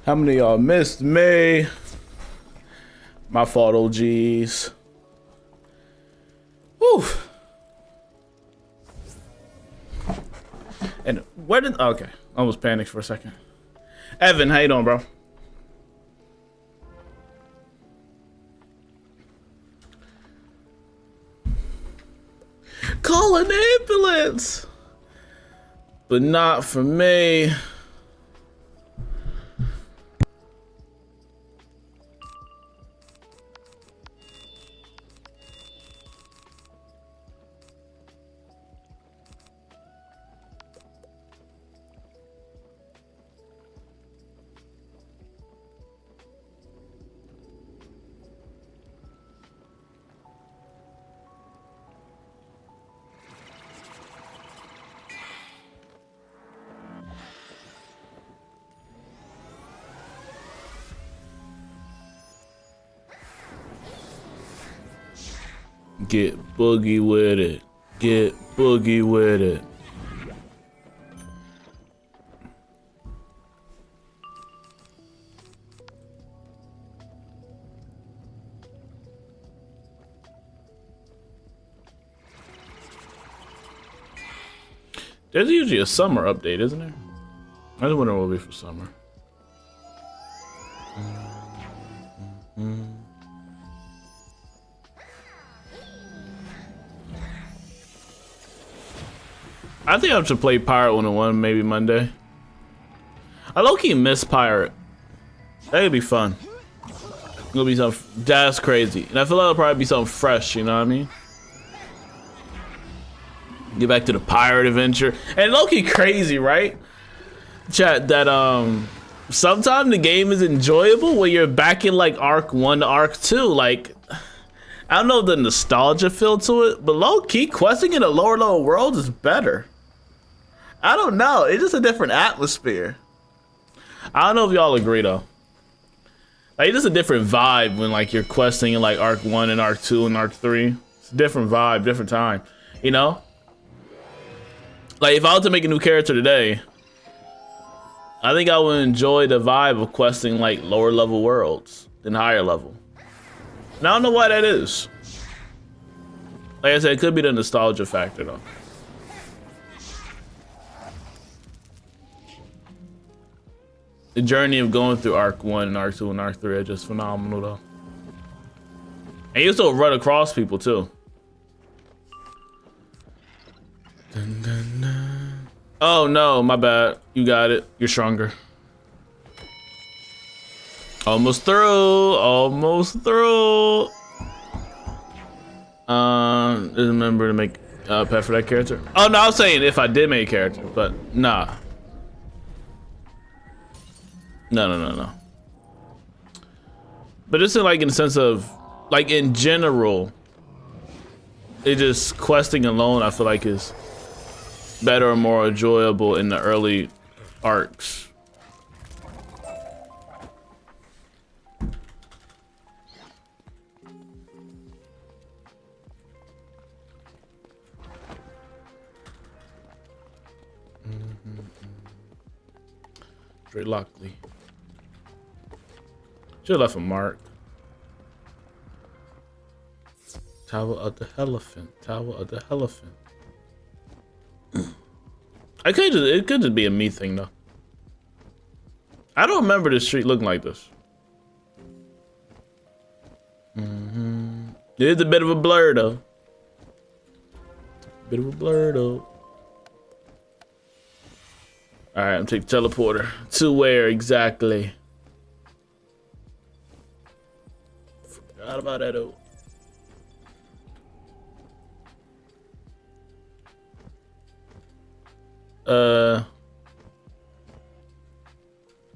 How many of y'all missed me? My fault, OGs. Whew. And where did, okay, I almost panicked for a second. Evan, how you doing, bro? Call an ambulance, but not for me. Get boogie with it. Get boogie with it. There's usually a summer update, isn't there? I just wonder what will be for summer. I think I should play Pirate 101 maybe Monday. I low-key miss Pirate. That'd be fun. It'll be something that's crazy. And I feel like it'll probably be something fresh, you know what I mean? Get back to the pirate adventure. And low-key crazy, right? Chat, that sometimes the game is enjoyable when you're back in like Arc 1 to Arc 2. Like, I don't know the nostalgia feel to it, but low-key questing in a lower world is better. I don't know, it's just a different atmosphere. I don't know if y'all agree though. Like, it's just a different vibe when like you're questing in like Arc 1 and Arc 2 and Arc 3. It's a different vibe, different time, you know? Like, if I was to make a new character today, I think I would enjoy the vibe of questing like lower level worlds than higher level. And I don't know why that is. Like I said, it could be the nostalgia factor though. The journey of going through Arc 1 and Arc 2 and Arc 3 are just phenomenal though. And you still run across people too. Dun, dun, dun. Oh no, my bad. You got it. You're stronger. Almost through. Almost through. Just remember to make a pet for that character. Oh no, I was saying if I did make a character, but nah. No. But it's like in the sense of, like in general, it just questing alone I feel like is better or more enjoyable in the early arcs. Straight Lockley. Should've left a mark. Tower of the Elephant. Tower of the Elephant. It could just be a me thing though. I don't remember this street looking like this. It's a bit of a blur though. Alright, I'm taking teleporter. To where exactly? Forgot about that though.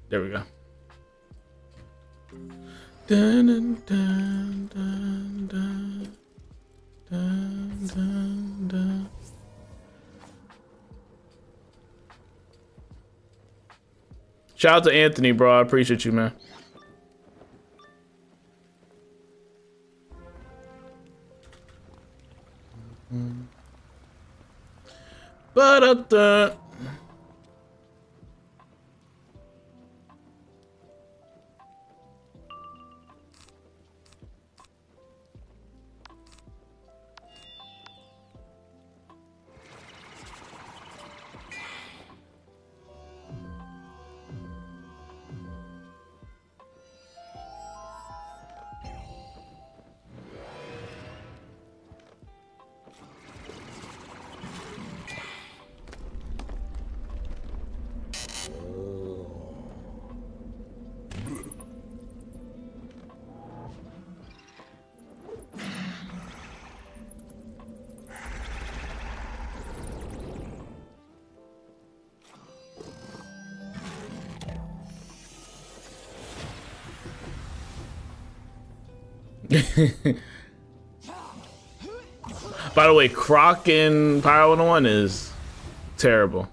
There we go. Dun, dun, dun, dun, dun, dun, dun, dun. Shout out to Anthony, bro. I appreciate you, man. But By the way, Croc in Pyro 101 is terrible.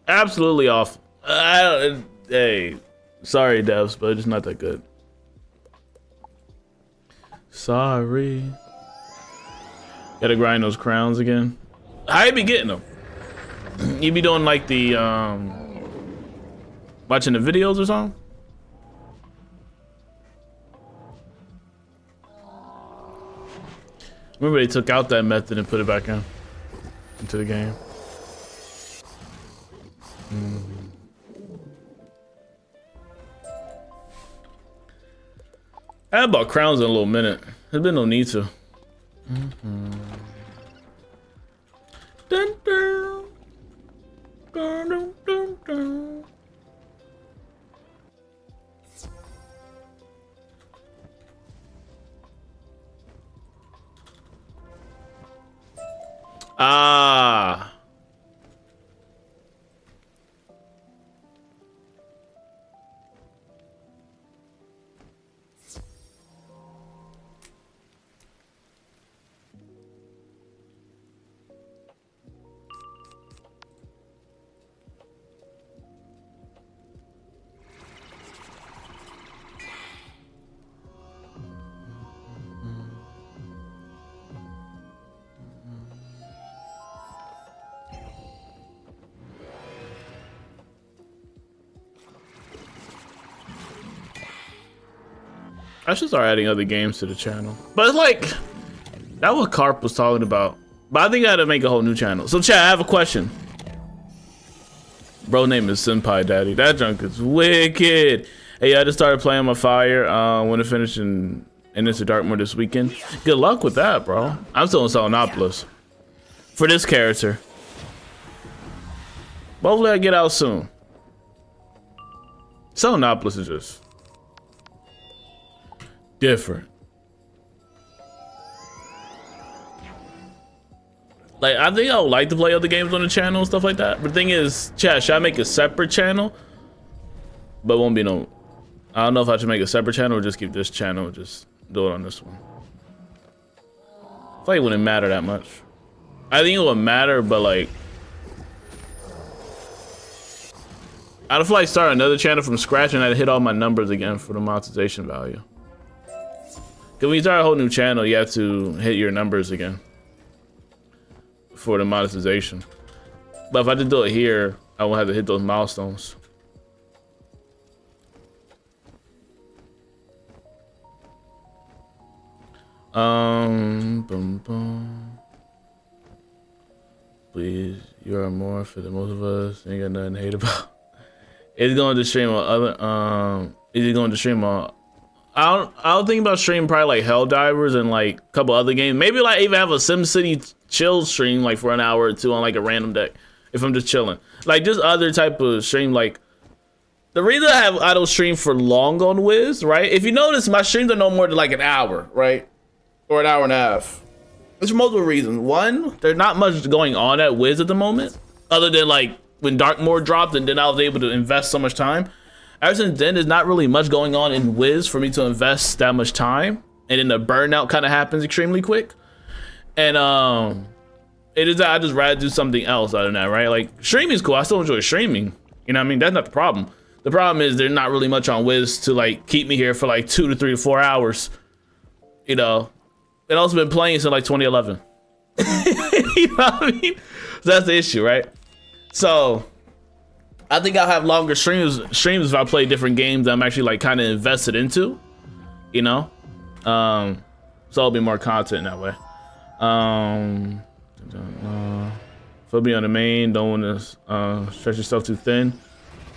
Absolutely awful. Hey, sorry devs, but it's not that good. Sorry. Gotta grind those crowns again. How you be getting them? You be doing like the watching the videos or something? Remember they took out that method and put it back in into the game. I haven't bought crowns in a little minute. There's been no need to. Dun, dun. Dun, dun, dun, dun. Ah. I should start adding other games to the channel. But it's like, that's what Carp was talking about. But I think I gotta make a whole new channel. So chat, I have a question. Bro name is Senpai Daddy. That junk is wicked. Hey, I just started playing my Fire. Want to finish in Into Darkmoor this weekend. Good luck with that, bro. I'm still in Solenopolis. For this character. Hopefully I get out soon. Solenopolis is just different. Like, I think I would like to play other games on the channel and stuff like that. But the thing is, chat, should I make a separate channel? But won't be no, I don't know if I should make a separate channel or just keep this channel and just do it on this one. I feel like it wouldn't matter that much. I think it would matter, but like, I don't feel like starting another channel from scratch and I'd hit all my numbers again for the monetization value. Cause when you start a whole new channel, you have to hit your numbers again for the monetization. But if I just do it here, I won't have to hit those milestones. Boom, boom. Please, you are more for the most of us. Ain't got nothing to hate about. Is it going to stream on other? Is it going to stream on? I don't think about streaming probably like Helldivers and like a couple other games. Maybe like even have a SimCity chill stream like for an hour or two on like a random deck if I'm just chilling. Like just other type of stream. Like the reason I have auto stream for long on Wiz, right? If you notice, my streams are no more than like an hour, right? Or an hour and a half. There's multiple reasons. One, there's not much going on at Wiz at the moment, other than like when Darkmoor dropped and then I was able to invest so much time. Ever since then, there's not really much going on in Wiz for me to invest that much time, and then the burnout kind of happens extremely quick. And it is that I just rather do something else other than that, right? Like streaming is cool. I still enjoy streaming. You know what I mean? That's not the problem. The problem is there's not really much on Wiz to like keep me here for like 2 to 3 to 4 hours. You know, and also been playing since like 2011. You know what I mean? So that's the issue, right? So I think I'll have longer streams if I play different games that I'm actually like kind of invested into, you know? So I'll be more content that way. If I'll be on the main, don't want to stretch yourself too thin.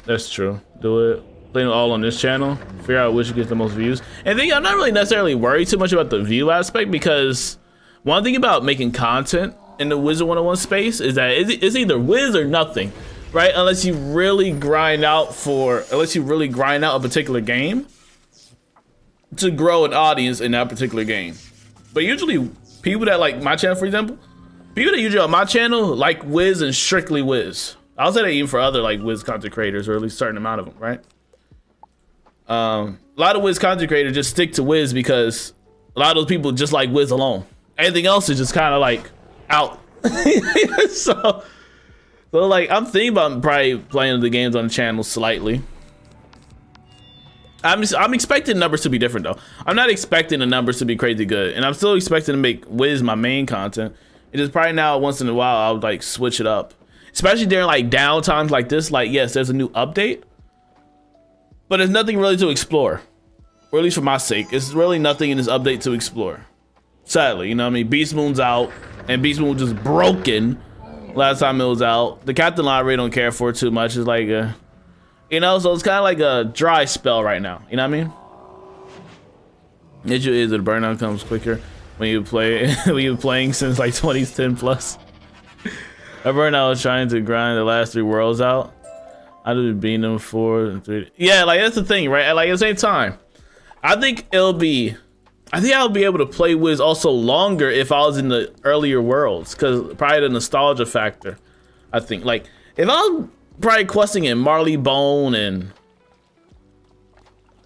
That's true. Do it. Playing it all on this channel. Figure out which gets the most views. And I think I'm not really necessarily worried too much about the view aspect, because one thing about making content in the Wizard101 space is that it's either Wiz or nothing. Right, unless you really grind out a particular game to grow an audience in that particular game. But usually people that like my channel, for example, people that usually on my channel like Wiz and strictly Wiz. I'll say that even for other like Wiz content creators, or at least a certain amount of them, right? A lot of Wiz content creators just stick to Wiz because a lot of those people just like Wiz alone. Anything else is just kind of like out. so like I'm thinking about probably playing the games on the channel slightly. I'm expecting numbers to be different though. I'm not expecting the numbers to be crazy good, and I'm still expecting to make Wiz my main content. It is probably now once in a while I'll like switch it up, especially during like down times like this. Like yes, there's a new update, but there's nothing really to explore, or at least for my sake, it's really nothing in this update to explore. Sadly, you know what I mean? Beast Moon's out, and Beast Moon was just broken last time it was out. The Captain Line I really don't care for too much. It's like you know, so it's kind of like a dry spell right now. You know what I mean? The issue is that the burnout comes quicker when you play when you're playing since like 2010 plus. I burnout was trying to grind the last 3 worlds out. I did beat them 4 and 3. Yeah, like that's the thing, right? Like at the same time, I think I'll be able to play Wiz also longer if I was in the earlier worlds, because probably the nostalgia factor. I think like if I'm probably questing in Marley Bone and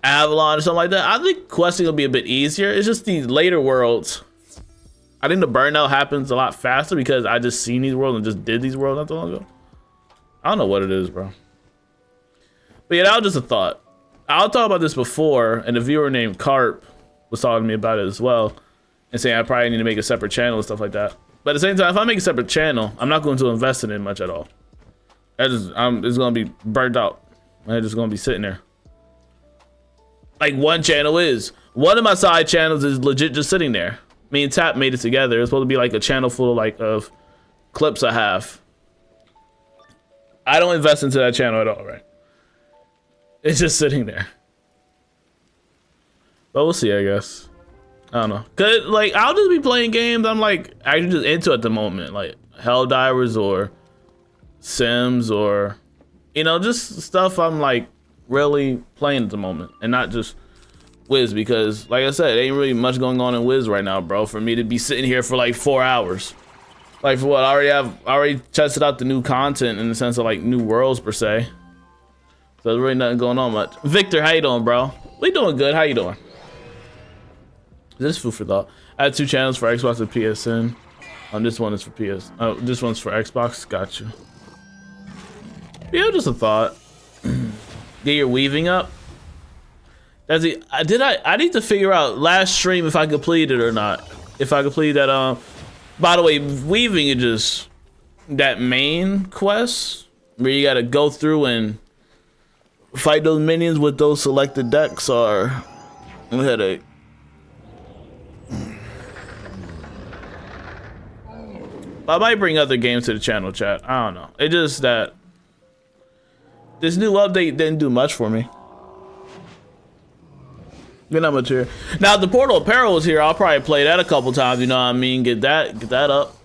Avalon or something like that, I think questing will be a bit easier. It's just these later worlds. I think the burnout happens a lot faster because I just seen these worlds and just did these worlds not too long ago. I don't know what it is, bro. But yeah, that was just a thought. I'll talk about this before, and a viewer named Carp was talking to me about it as well, and saying I probably need to make a separate channel and stuff like that. But at the same time, if I make a separate channel, I'm not going to invest in it much at all. It's gonna be burnt out. It's just gonna be sitting there. Like one channel is. One of my side channels is legit just sitting there. Me and Tap made it together. It's supposed to be like a channel full of like of clips I have. I don't invest into that channel at all, right? It's just sitting there. But we'll see, I guess. I don't know. Cause like I'll just be playing games I'm like actually just into at the moment, like Helldivers or Sims, or you know, just stuff I'm like really playing at the moment, and not just Wiz, because like I said, ain't really much going on in Wiz right now, bro, for me to be sitting here for like 4 hours. Like for what? I already tested out the new content in the sense of like new worlds per se. So there's really nothing going on much. Victor, how you doing, bro? We doing good. How you doing? This is food for thought. I had 2 channels for Xbox and PSN. This one is for PS. Oh, this one's for Xbox. Gotcha. Yeah, just a thought. Get your weaving up. That's it. I need to figure out last stream if I completed it or not. If I completed that. By the way, weaving is just that main quest where you gotta go through and fight those minions with those selected decks, or a headache. I might bring other games to the channel, chat. I don't know. It's just that this new update didn't do much for me. Get not much here. Now the Portal Apparel is here. I'll probably play that a couple times. You know what I mean? Get that up.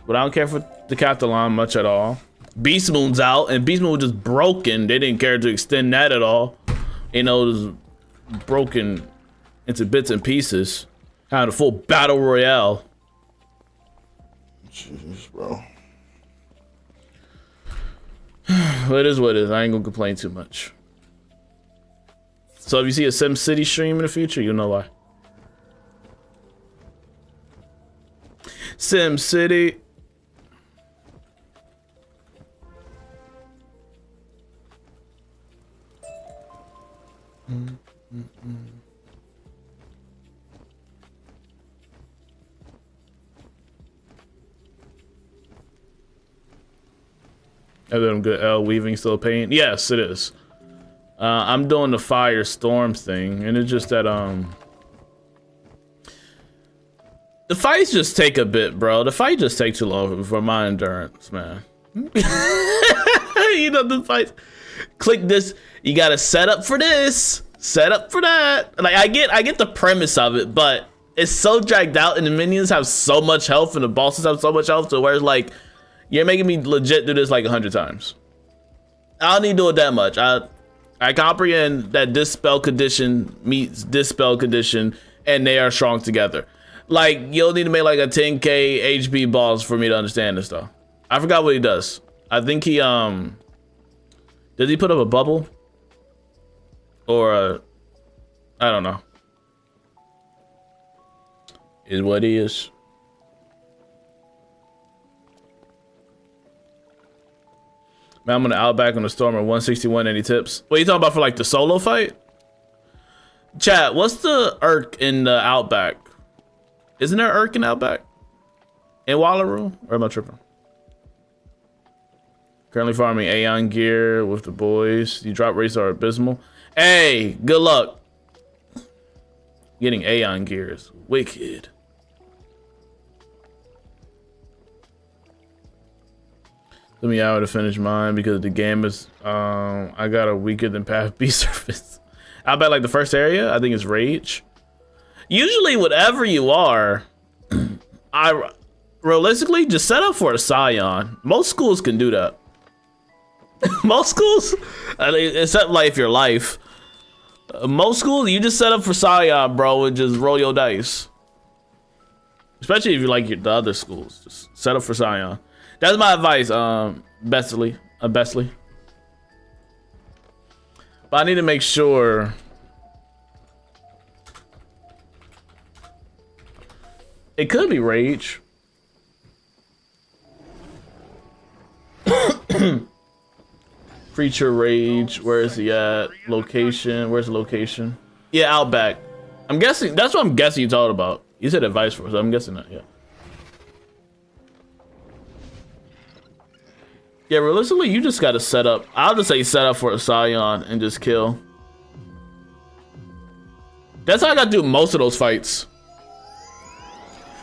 But I don't care for the Captain Line much at all. Beast Moon's out, and Beast Moon was just broken. They didn't care to extend that at all. You know, it was broken into bits and pieces. Had a full battle royale. Jesus, bro. Well, it is what it is. I ain't gonna complain too much. So if you see a SimCity stream in the future, you'll know why. SimCity. Are them good? Weaving still a pain? Yes, it is. I'm doing the Firestorm thing, and it's just that the fights just take a bit, bro. The fight just takes too long for my endurance, man. You know the fights. Click this. You gotta set up for this. Set up for that. Like I get the premise of it, but it's so dragged out, and the minions have so much health, and the bosses have so much health, to where it's like you're making me legit do this like 100 times. I don't need to do it that much. I comprehend that this spell condition meets this spell condition, and they are strong together. Like, you'll need to make like a 10k HP boss for me to understand this though. I forgot what he does. I think he does he put up a bubble? or I don't know. Is what it is. Man, I'm gonna Outback on the Storm at 161. Any tips? What are you talking about for like the solo fight? Chat, what's the Irk in the Outback? Isn't there Irk in Outback? In Wallaru? Or am I tripping? Currently farming Aeon gear with the boys. You drop rates are abysmal. Hey, good luck. Getting Aeon gear is wicked. Took me hour to finish mine because the game is I got a weaker than Path B surface. I bet like the first area, I think it's Rage. Usually whatever you are, I realistically just set up for a Scion. Most schools can do that. Most schools, except like your life. Most schools, you just set up for Scion, bro, and just roll your dice. Especially if you like the other schools, just set up for Scion. That's my advice, Bestly. But I need to make sure. It could be Rage. Preacher Rage, where is he at? Location, where's the location? Yeah, Outback. I'm guessing, that's what I'm guessing you talked about. You said advice for us, so I'm guessing that, yeah. Yeah, realistically, you just gotta set up. I'll just say set up for a Scion and just kill. That's how I gotta do most of those fights.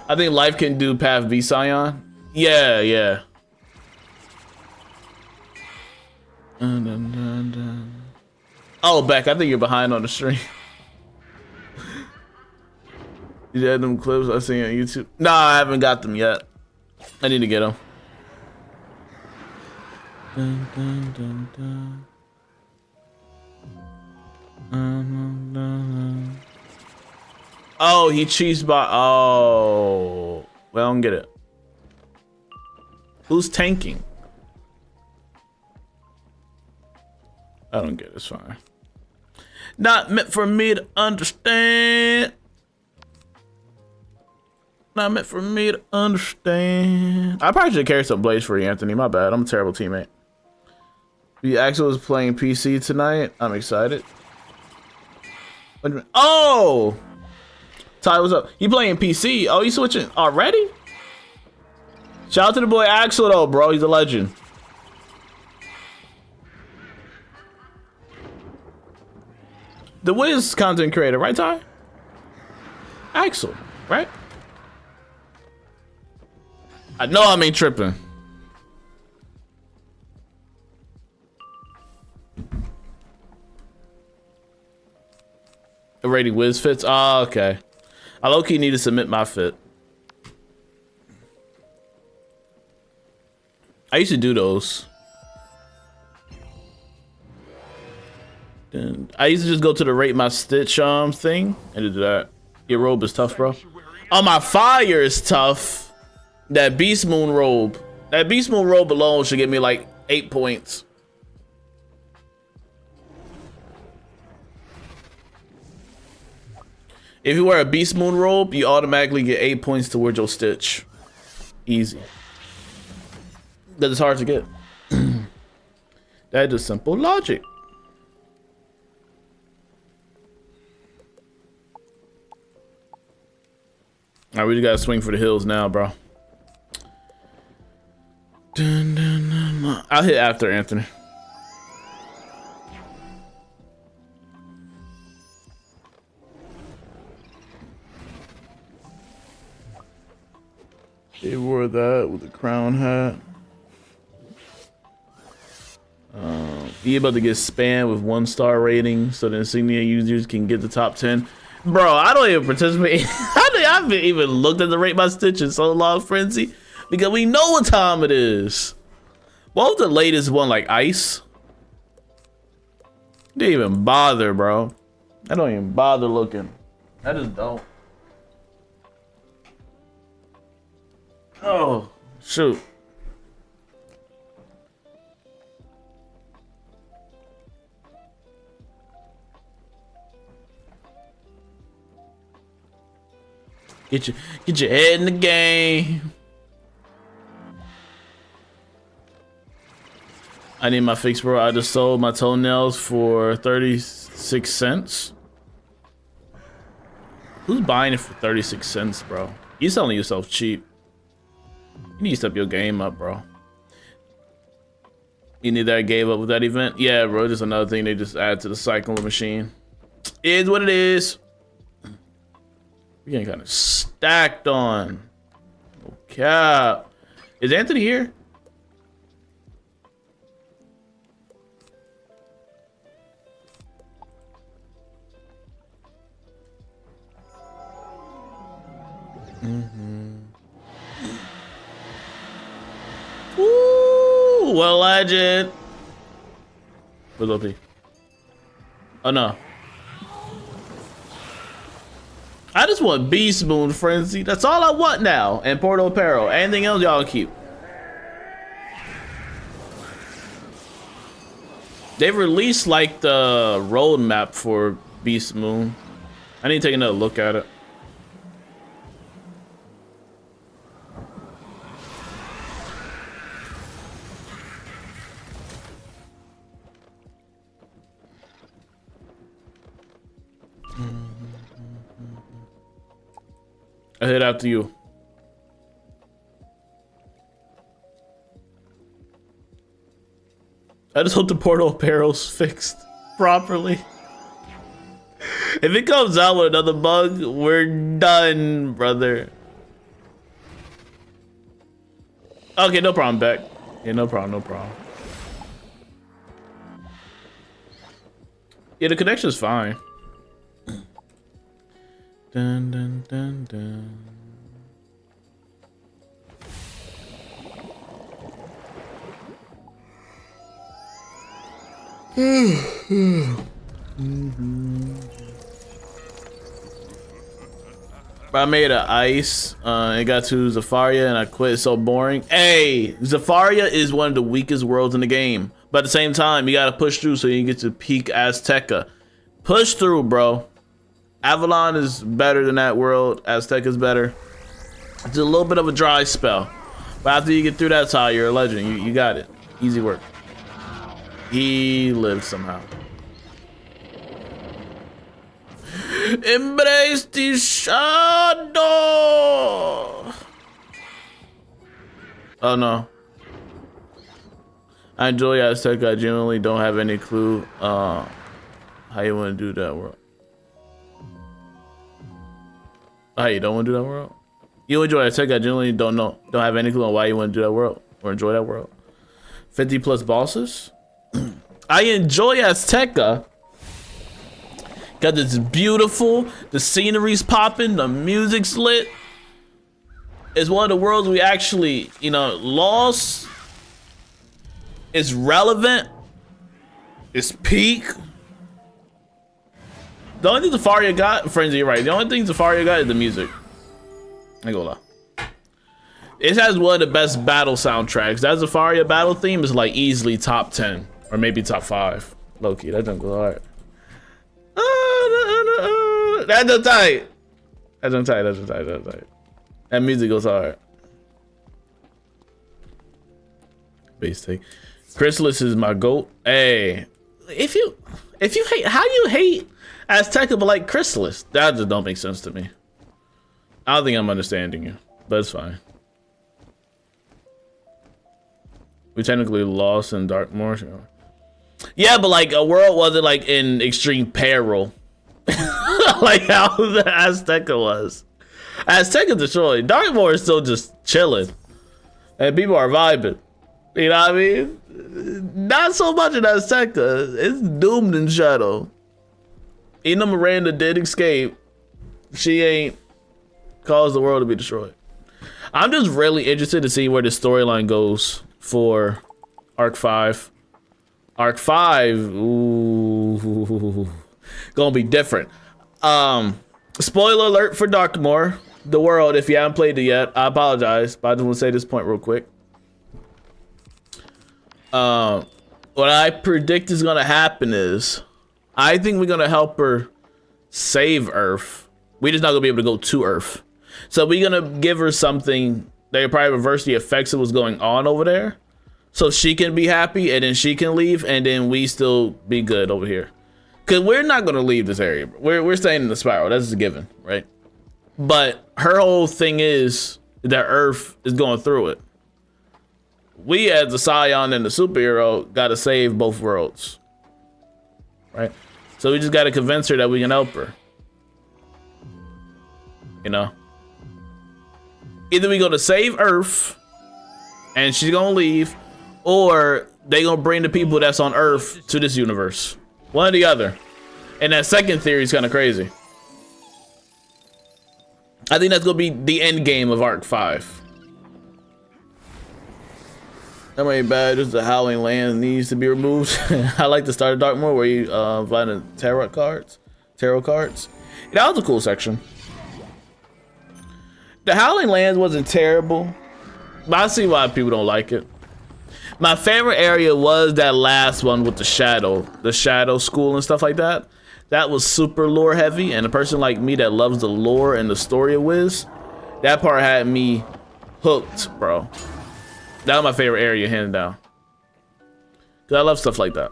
I think Life can do Path V Scion. Yeah, yeah. Oh, Beck, I think you're behind on the stream. You had them clips I seen on YouTube? Nah, I haven't got them yet. I need to get them. Dun, dun, dun, dun. Oh, he cheesed by. Oh, well, I don't get it. Who's tanking? I don't get it. It's fine. Not meant for me to understand. Not meant for me to understand. I probably should carry some Blaze for you, Anthony. My bad. I'm a terrible teammate. The Axel is playing PC tonight. I'm excited. Oh! Ty, what's up? You playing PC? Oh, you switching already? Shout out to the boy Axel though, bro. He's a legend. The Wiz content creator, right, Ty? Axel, right? I know I ain't tripping. Already Wiz fits? Oh, okay. I low-key need to submit my fit. I used to do those. I used to just go to the rate my stitch thing and do that. Your robe is tough, bro. Oh, my fire is tough. That Beast Moon robe. That Beast Moon robe alone should give me like 8 points. If you wear a Beast Moon robe, you automatically get 8 points towards your stitch. Easy. That is hard to get. That is simple logic. Alright, we just gotta swing for the hills now, bro. Dun, dun, dun. I'll hit after Anthony. They wore that with a crown hat. You about to get spammed with 1-star ratings so the insignia users can get the top 10. Bro, I don't even participate. I haven't even looked at the rate my stitch in so long, Frenzy, because we know what time it is. What was the latest one, like Ice? Didn't even bother, bro. I don't even bother looking. I just don't. Oh, shoot. Get your head in the game. I need my fix, bro. I just sold my toenails for 36 cents. Who's buying it for 36 cents, bro? You selling yourself cheap. You need to step your game up, bro. You need that gave up with that event? Yeah, bro. Just another thing they just add to the cycle machine. It is what it is. We getting kind of stacked on. Okay. Is Anthony here? Ooh, well, legend. Where's OP? Oh no. I just want Beast Moon Frenzy. That's all I want now. And Portal Apparel. Anything else y'all keep. They've released like the roadmap for Beast Moon. I need to take another look at it. I head out to you. I just hope the portal apparel's fixed properly. If it comes out with another bug, we're done, brother. Okay, no problem, Beck. Yeah, no problem, no problem. Yeah, the connection's fine. Dun, dun, dun, dun. I made an ice. It got to Zafaria and I quit. It's so boring. Hey, Zafaria is one of the weakest worlds in the game. But at the same time, you gotta push through so you can get to peak Azteca. Push through, bro. Avalon is better than that world. Azteca's better. It's a little bit of a dry spell. But after you get through that tile, you're a legend. You got it. Easy work. He lived somehow. Embrace the shadow. Oh no. I enjoy Azteca. I genuinely don't have any clue how you want to do that world. Oh, you don't want to do that world? You enjoy Azteca. I genuinely don't have any clue on why you want to do that world or enjoy that world. 50 plus bosses. I enjoy Azteca because it's beautiful, the scenery's popping, the music's lit. It's one of the worlds we actually, lost. It's relevant. It's peak. The only thing Zafaria got, Frenzy, you're right. The only thing Zafaria got is the music. I ain't gonna lie. It has one of the best battle soundtracks. That Zafaria battle theme is like easily top 10 or maybe top 5. Low key, that don't go hard. That's so tight. That's so tight. That's so tight. That's tight. That music goes hard. Base take. Chrysalis is my goat. Hey, if you hate, how do you hate Azteca but like Chrysalis? That just don't make sense to me. I don't think I'm understanding you, but it's fine. We technically lost in Darkmoor. Yeah, but like a world wasn't like in extreme peril. Like how the Azteca was. Azteca destroyed. Darkmoor is still just chilling. And people are vibing. You know what I mean? Not so much in Azteca. It's doomed in shadow. Even though Miranda did escape, she ain't caused the world to be destroyed. I'm just really interested to see where the storyline goes for Arc 5. Arc 5, ooh, gonna be different. Spoiler alert for Darkmoor, the world, if you haven't played it yet. I apologize, but I just want to say this point real quick. What I predict is gonna happen is, I think we're gonna help her save Earth. We're just not gonna be able to go to Earth. So we're gonna give her something that probably reverse the effects of what's going on over there, so she can be happy and then she can leave, and then we still be good over here. Cause we're not gonna leave this area. We're staying in the spiral. That's a given, right? But her whole thing is that Earth is going through it. We, as the Scion and the superhero, gotta save both worlds, right? So we just gotta convince her that we can help her. You know, either we gonna save Earth and she's gonna leave, or they gonna bring the people that's on Earth to this universe. One or the other. And that second theory is kind of crazy. I think that's gonna be the end game of Arc 5. How many badges the Howling Land needs to be removed? I like the start of Darkmoor where you find the tarot cards. That was a cool section. The Howling Lands wasn't terrible, but I see why people don't like it. My favorite area was that last one with the shadow school and stuff like that. That was super lore heavy, and a person like me that loves the lore and the story of Wiz, that part had me hooked, bro. That was my favorite area, hands down. Cause I love stuff like that.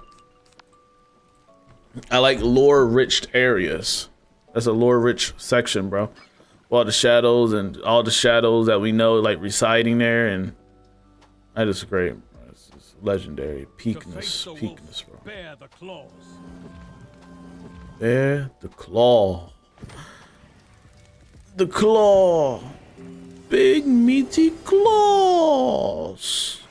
I like lore-rich areas. That's a lore-rich section, bro. All the shadows and all the shadows that we know, like residing there, and that is great. It's legendary. Peakness, bro. Bear the claws. Bear the claw. The claw. Big meaty claws.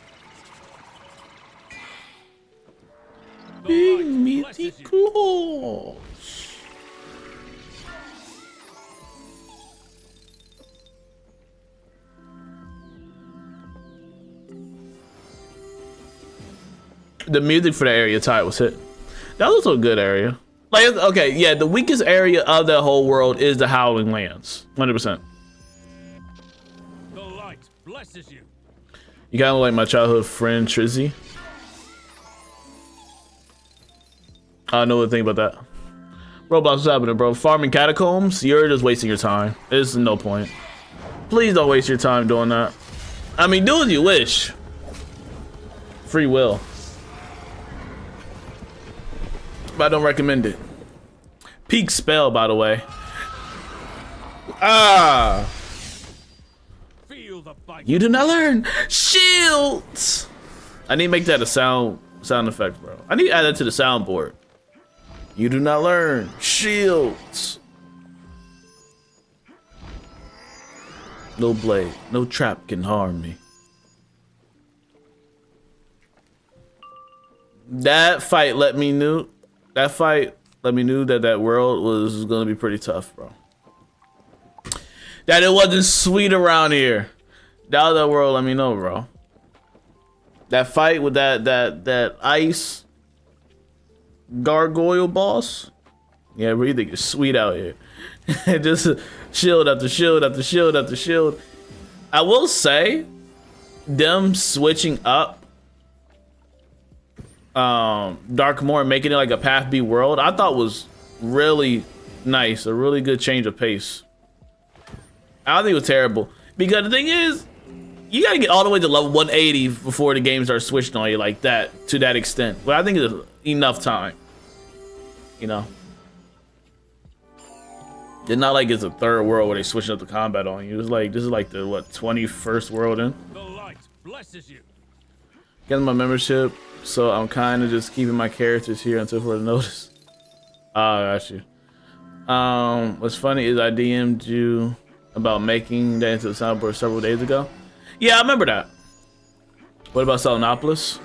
Big meaty claws. The music for the area type was hit. That was also a good area. Like, okay, yeah, the weakest area of that whole world is the Howling Lands, 100%. The light blesses you. You kind of like my childhood friend Trizzy. I don't know what to think about that. Roblox, what's happening, bro? Farming catacombs? You're just wasting your time. There's no point. Please don't waste your time doing that. I mean, do as you wish. Free will. But I don't recommend it. Peak spell, by the way. Ah. Feel the bite. You do not learn. Shields. I need to make that a sound effect, bro. I need to add that to the soundboard. You do not learn. Shields. No blade, no trap can harm me. That fight let me know. That fight let me know that that world was gonna be pretty tough, bro. That it wasn't sweet around here. That other world let me know, bro. That fight with that ice gargoyle boss. Yeah, we think it's sweet out here. Just shield after shield after shield after shield. I will say, them switching up Darkmoor and making it like a Path B world, I thought was really nice. A really good change of pace. I don't think it was terrible. Because the thing is, you gotta get all the way to level 180 before the game starts switching on you like that, to that extent. But I think it's enough time. You know? It's not like it's a third world where they switching up the combat on you. It's like, this is like the, what, 21st world in? The light blesses you. Getting my membership, so I'm kind of just keeping my characters here until further notice. Ah, got you. What's funny is I DM'd you about making that into the soundboard several days ago. Yeah, I remember that. What about Salinopolis?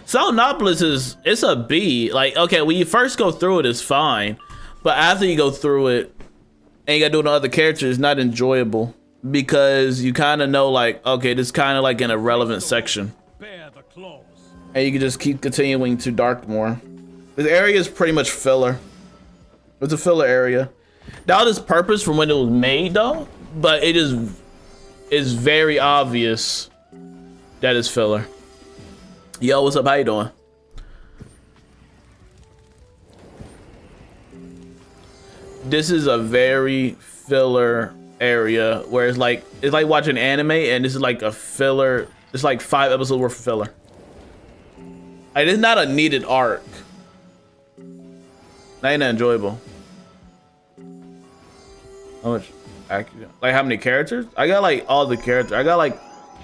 Salinopolis it's a B. Like, okay, when you first go through it, it's fine. But after you go through it, and you gotta do it on other characters, it's not enjoyable. Because you kind of know, like, okay, this is kind of like an irrelevant section. Bear the claws. And you can just keep continuing to Darkmoor. This area is pretty much filler. It's a filler area. That was its purpose from when it was made, though. But it is very obvious that it's filler. Yo, what's up? How you doing? This is a very filler area where it's like watching anime and this is like a filler. It's like 5 episodes worth of filler. Like, it's not a needed arc. That ain't enjoyable. How much? Like how many characters? I got like all the characters. I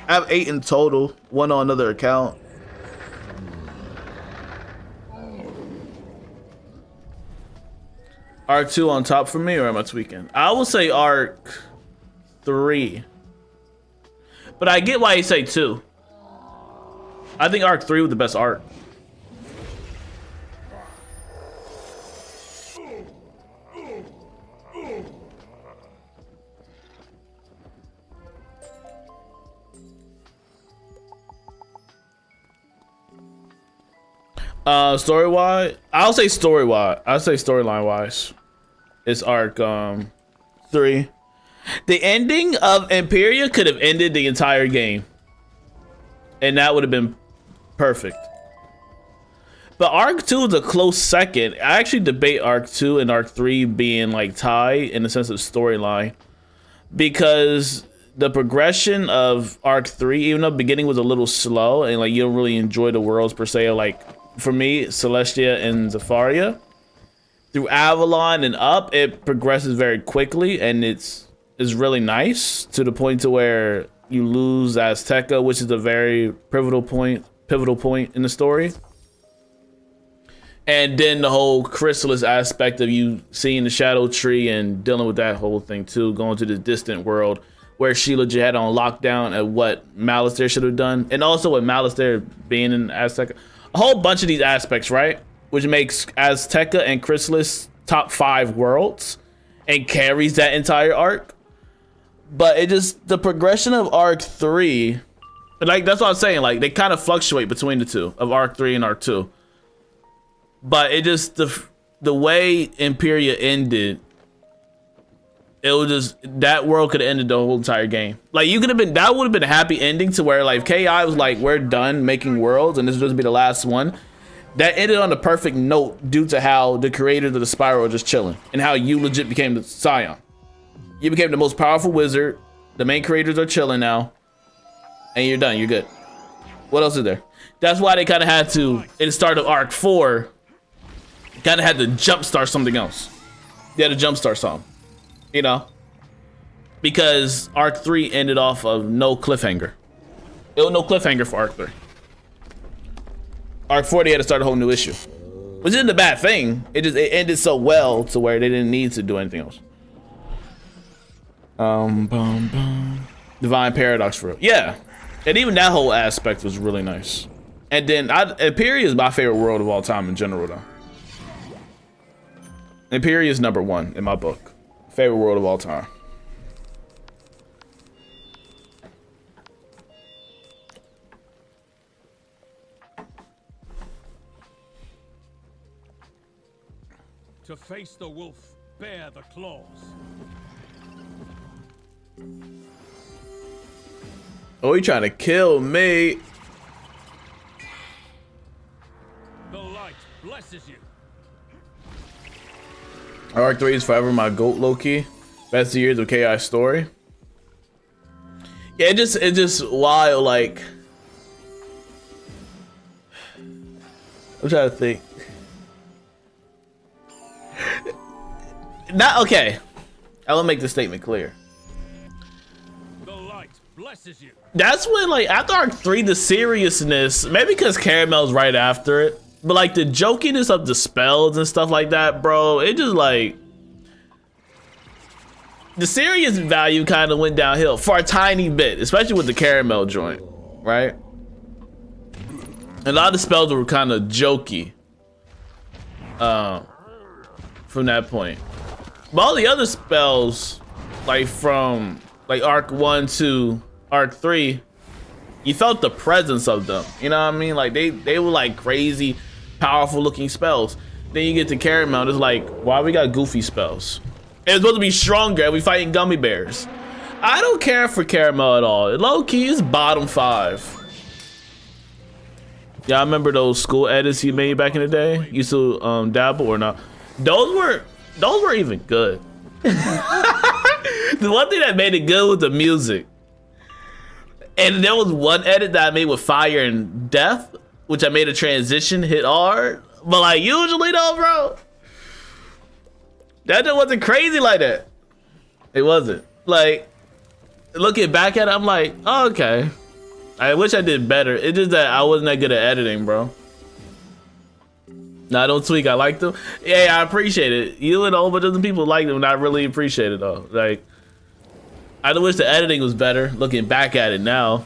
have 8 in total. 1 on another account. Arc 2 on top for me, or am I tweaking? I will say Arc 3. But I get why you say 2. I think Arc 3 was the best arc. Story-wise, I'll say story-wise. I'll say storyline-wise. It's Arc 3. The ending of Imperia could have ended the entire game. And that would have been perfect. But Arc 2 is a close second. I actually debate Arc 2 and Arc 3 being like tied in the sense of storyline. Because the progression of Arc 3, even though the beginning was a little slow and like you don't really enjoy the worlds per se, like for me, Celestia and Zafaria, through Avalon and up, it progresses very quickly and it's really nice to the point to where you lose Azteca, which is a very pivotal point in the story. And then the whole Chrysalis aspect of you seeing the Shadow Tree and dealing with that whole thing too, going to the distant world where she legit had on lockdown at what Malistaire should have done. And also with Malistaire being in Azteca. A whole bunch of these aspects, right? Which makes Azteca and Chrysalis top 5 worlds and carries that entire arc. But it just, the progression of Arc 3, like that's what I'm saying, like they kind of fluctuate between the two, of Arc 3 and Arc 2. But it just, the way Imperia ended, it was just, that world could have ended the whole entire game. Like you could have been, that would have been a happy ending to where like KI was like, we're done making worlds and this was going to be the last one. That ended on a perfect note due to how the creators of the Spiral are just chilling and how you legit became the Scion. You became the most powerful wizard. The main creators are chilling now. And you're done, you're good. What else is there? That's why they kind of had to, in the start of Arc 4, kind of had to jumpstart something else. They had to jumpstart something. You know, because Arc 3 ended off of no cliffhanger. There was no cliffhanger for Arc 3. Arc 4 they had to start a whole new issue, which isn't a bad thing. It ended so well to where they didn't need to do anything else. Divine Paradox for real. Yeah, and even that whole aspect was really nice. And then Imperia is my favorite world of all time in general, though. Imperia is #1 in my book. Favorite world of all time. To face the wolf, bear the claws. Oh, he trying to kill me. The light blesses you. Arc 3 is forever my GOAT, low-key. Best years of KI story. Yeah, it's just wild, like. I'm trying to think. Not okay. I will make the statement clear. The light blesses you. That's when, like, after Arc 3, the seriousness, maybe because Caramel's right after it, but like the jokiness of the spells and stuff like that, bro, it just like, the serious value kind of went downhill for a tiny bit, especially with the Caramel joint, right? A lot of the spells were kind of jokey from that point. But all the other spells, like from like Arc 1 to Arc 3, you felt the presence of them. You know what I mean? Like they were like crazy, powerful looking spells. Then you get to Caramel, and it's like, why we got goofy spells? And it's supposed to be stronger, and we fighting gummy bears. I don't care for Caramel at all. Low key is bottom 5. Yeah, I remember those school edits you made back in the day. Used to dabble or not. Those were even good. The one thing that made it good was the music. And there was one edit that I made with fire and death, which I made a transition hit hard. But like usually though, bro, that just wasn't crazy like that. It wasn't. Like, looking back at it, I'm like, oh, okay. I wish I did better. It's just that I wasn't that good at editing, bro. Nah, don't tweak. I like them. Yeah, I appreciate it. You and a whole bunch of other people like them, and I really appreciate it, though. Like, I wish the editing was better. Looking back at it now.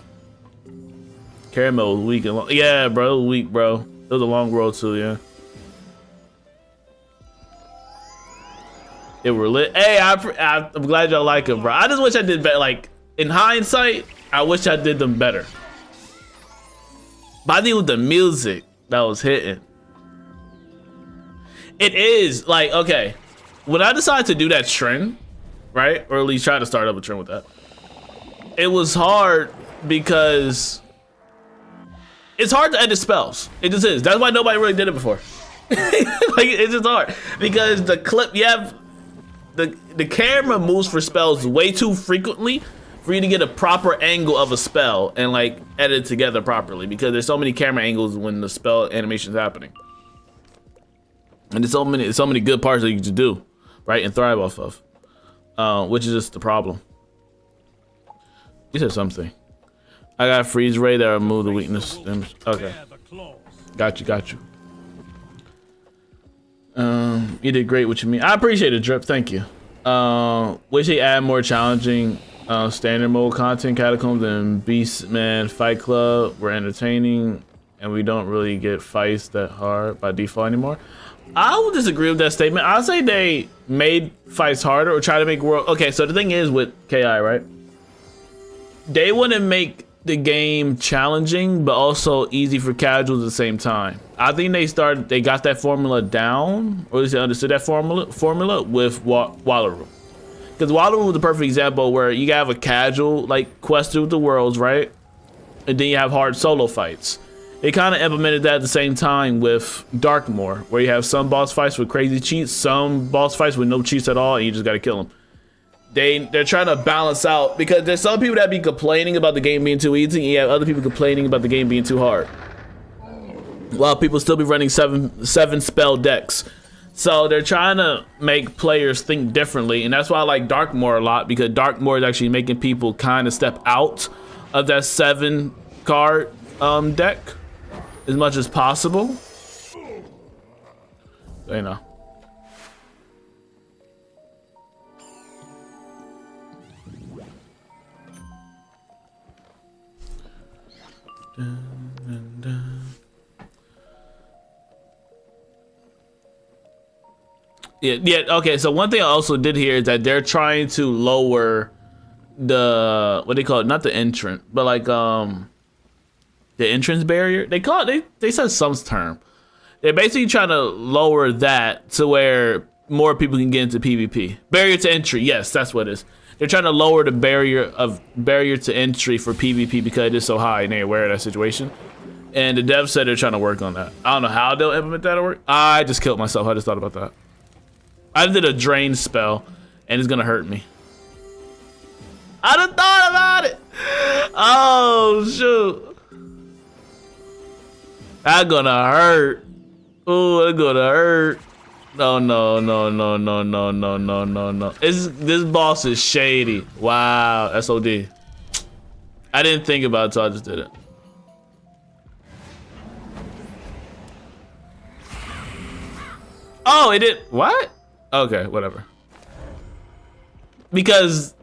Caramel was weak and long. Yeah, bro, it was weak, bro. It was a long road, too, yeah. It were lit. Hey, I'm glad y'all like them, bro. I just wish I did better. Like, in hindsight, I wish I did them better. But I think with the music that was hitting. It is, like, okay. When I decided to do that trend, right? Or at least try to start up a trend with that. It was hard because it's hard to edit spells. It just is. That's why nobody really did it before. Like, it's just hard. Because the clip, you have... The camera moves for spells way too frequently for you to get a proper angle of a spell and like edit it together properly, because there's so many camera angles when the spell animation is happening, and there's so many good parts that you can do, right, and thrive off of, which is just the problem. You said something. I got freeze ray that remove the weakness. Okay, got you. You did great. What you mean? I appreciate it, Drip. Thank you. Wish they add more challenging standard mode content. Catacombs and Beastman Fight Club were entertaining, and we don't really get fights that hard by default anymore. I would disagree with that statement. I'll say they made fights harder or try to make world. Okay, so the thing is with KI, right? They wouldn't make the game challenging, but also easy for casuals at the same time. I think they got that formula down, or at least they understood that formula with Wallaru. Because Wallaru was the perfect example where you have a casual like quest through the worlds, right? And then you have hard solo fights. They kind of implemented that at the same time with Darkmoor, where you have some boss fights with crazy cheats, some boss fights with no cheats at all, and you just gotta kill them. They're trying to balance out, because there's some people that be complaining about the game being too easy, and you have other people complaining about the game being too hard, while people still be running seven spell decks. So they're trying to make players think differently, and that's why I like Darkmoor a lot, because Darkmoor is actually making people kind of step out of that 7 card deck as much as possible. So, you know. Yeah, okay, so one thing I also did here is that they're trying to lower the, what they call it, not the entrant, but like the entrance barrier. They call it, they said some term. They're basically trying to lower that to where more people can get into PvP. Barrier to entry, yes, that's what it is. They're trying to lower the barrier to entry for PvP because it is so high and they're aware of that situation. And the devs said they're trying to work on that. I don't know how they'll implement that at work. I just killed myself. I just thought about that. I did a drain spell and it's gonna hurt me. I done thought about it. Oh shoot. That's gonna hurt. Ooh, it's gonna hurt. No. This boss is shady. Wow, SOD. I didn't think about it, so I just did it. Oh, it did. What? Okay, whatever. Because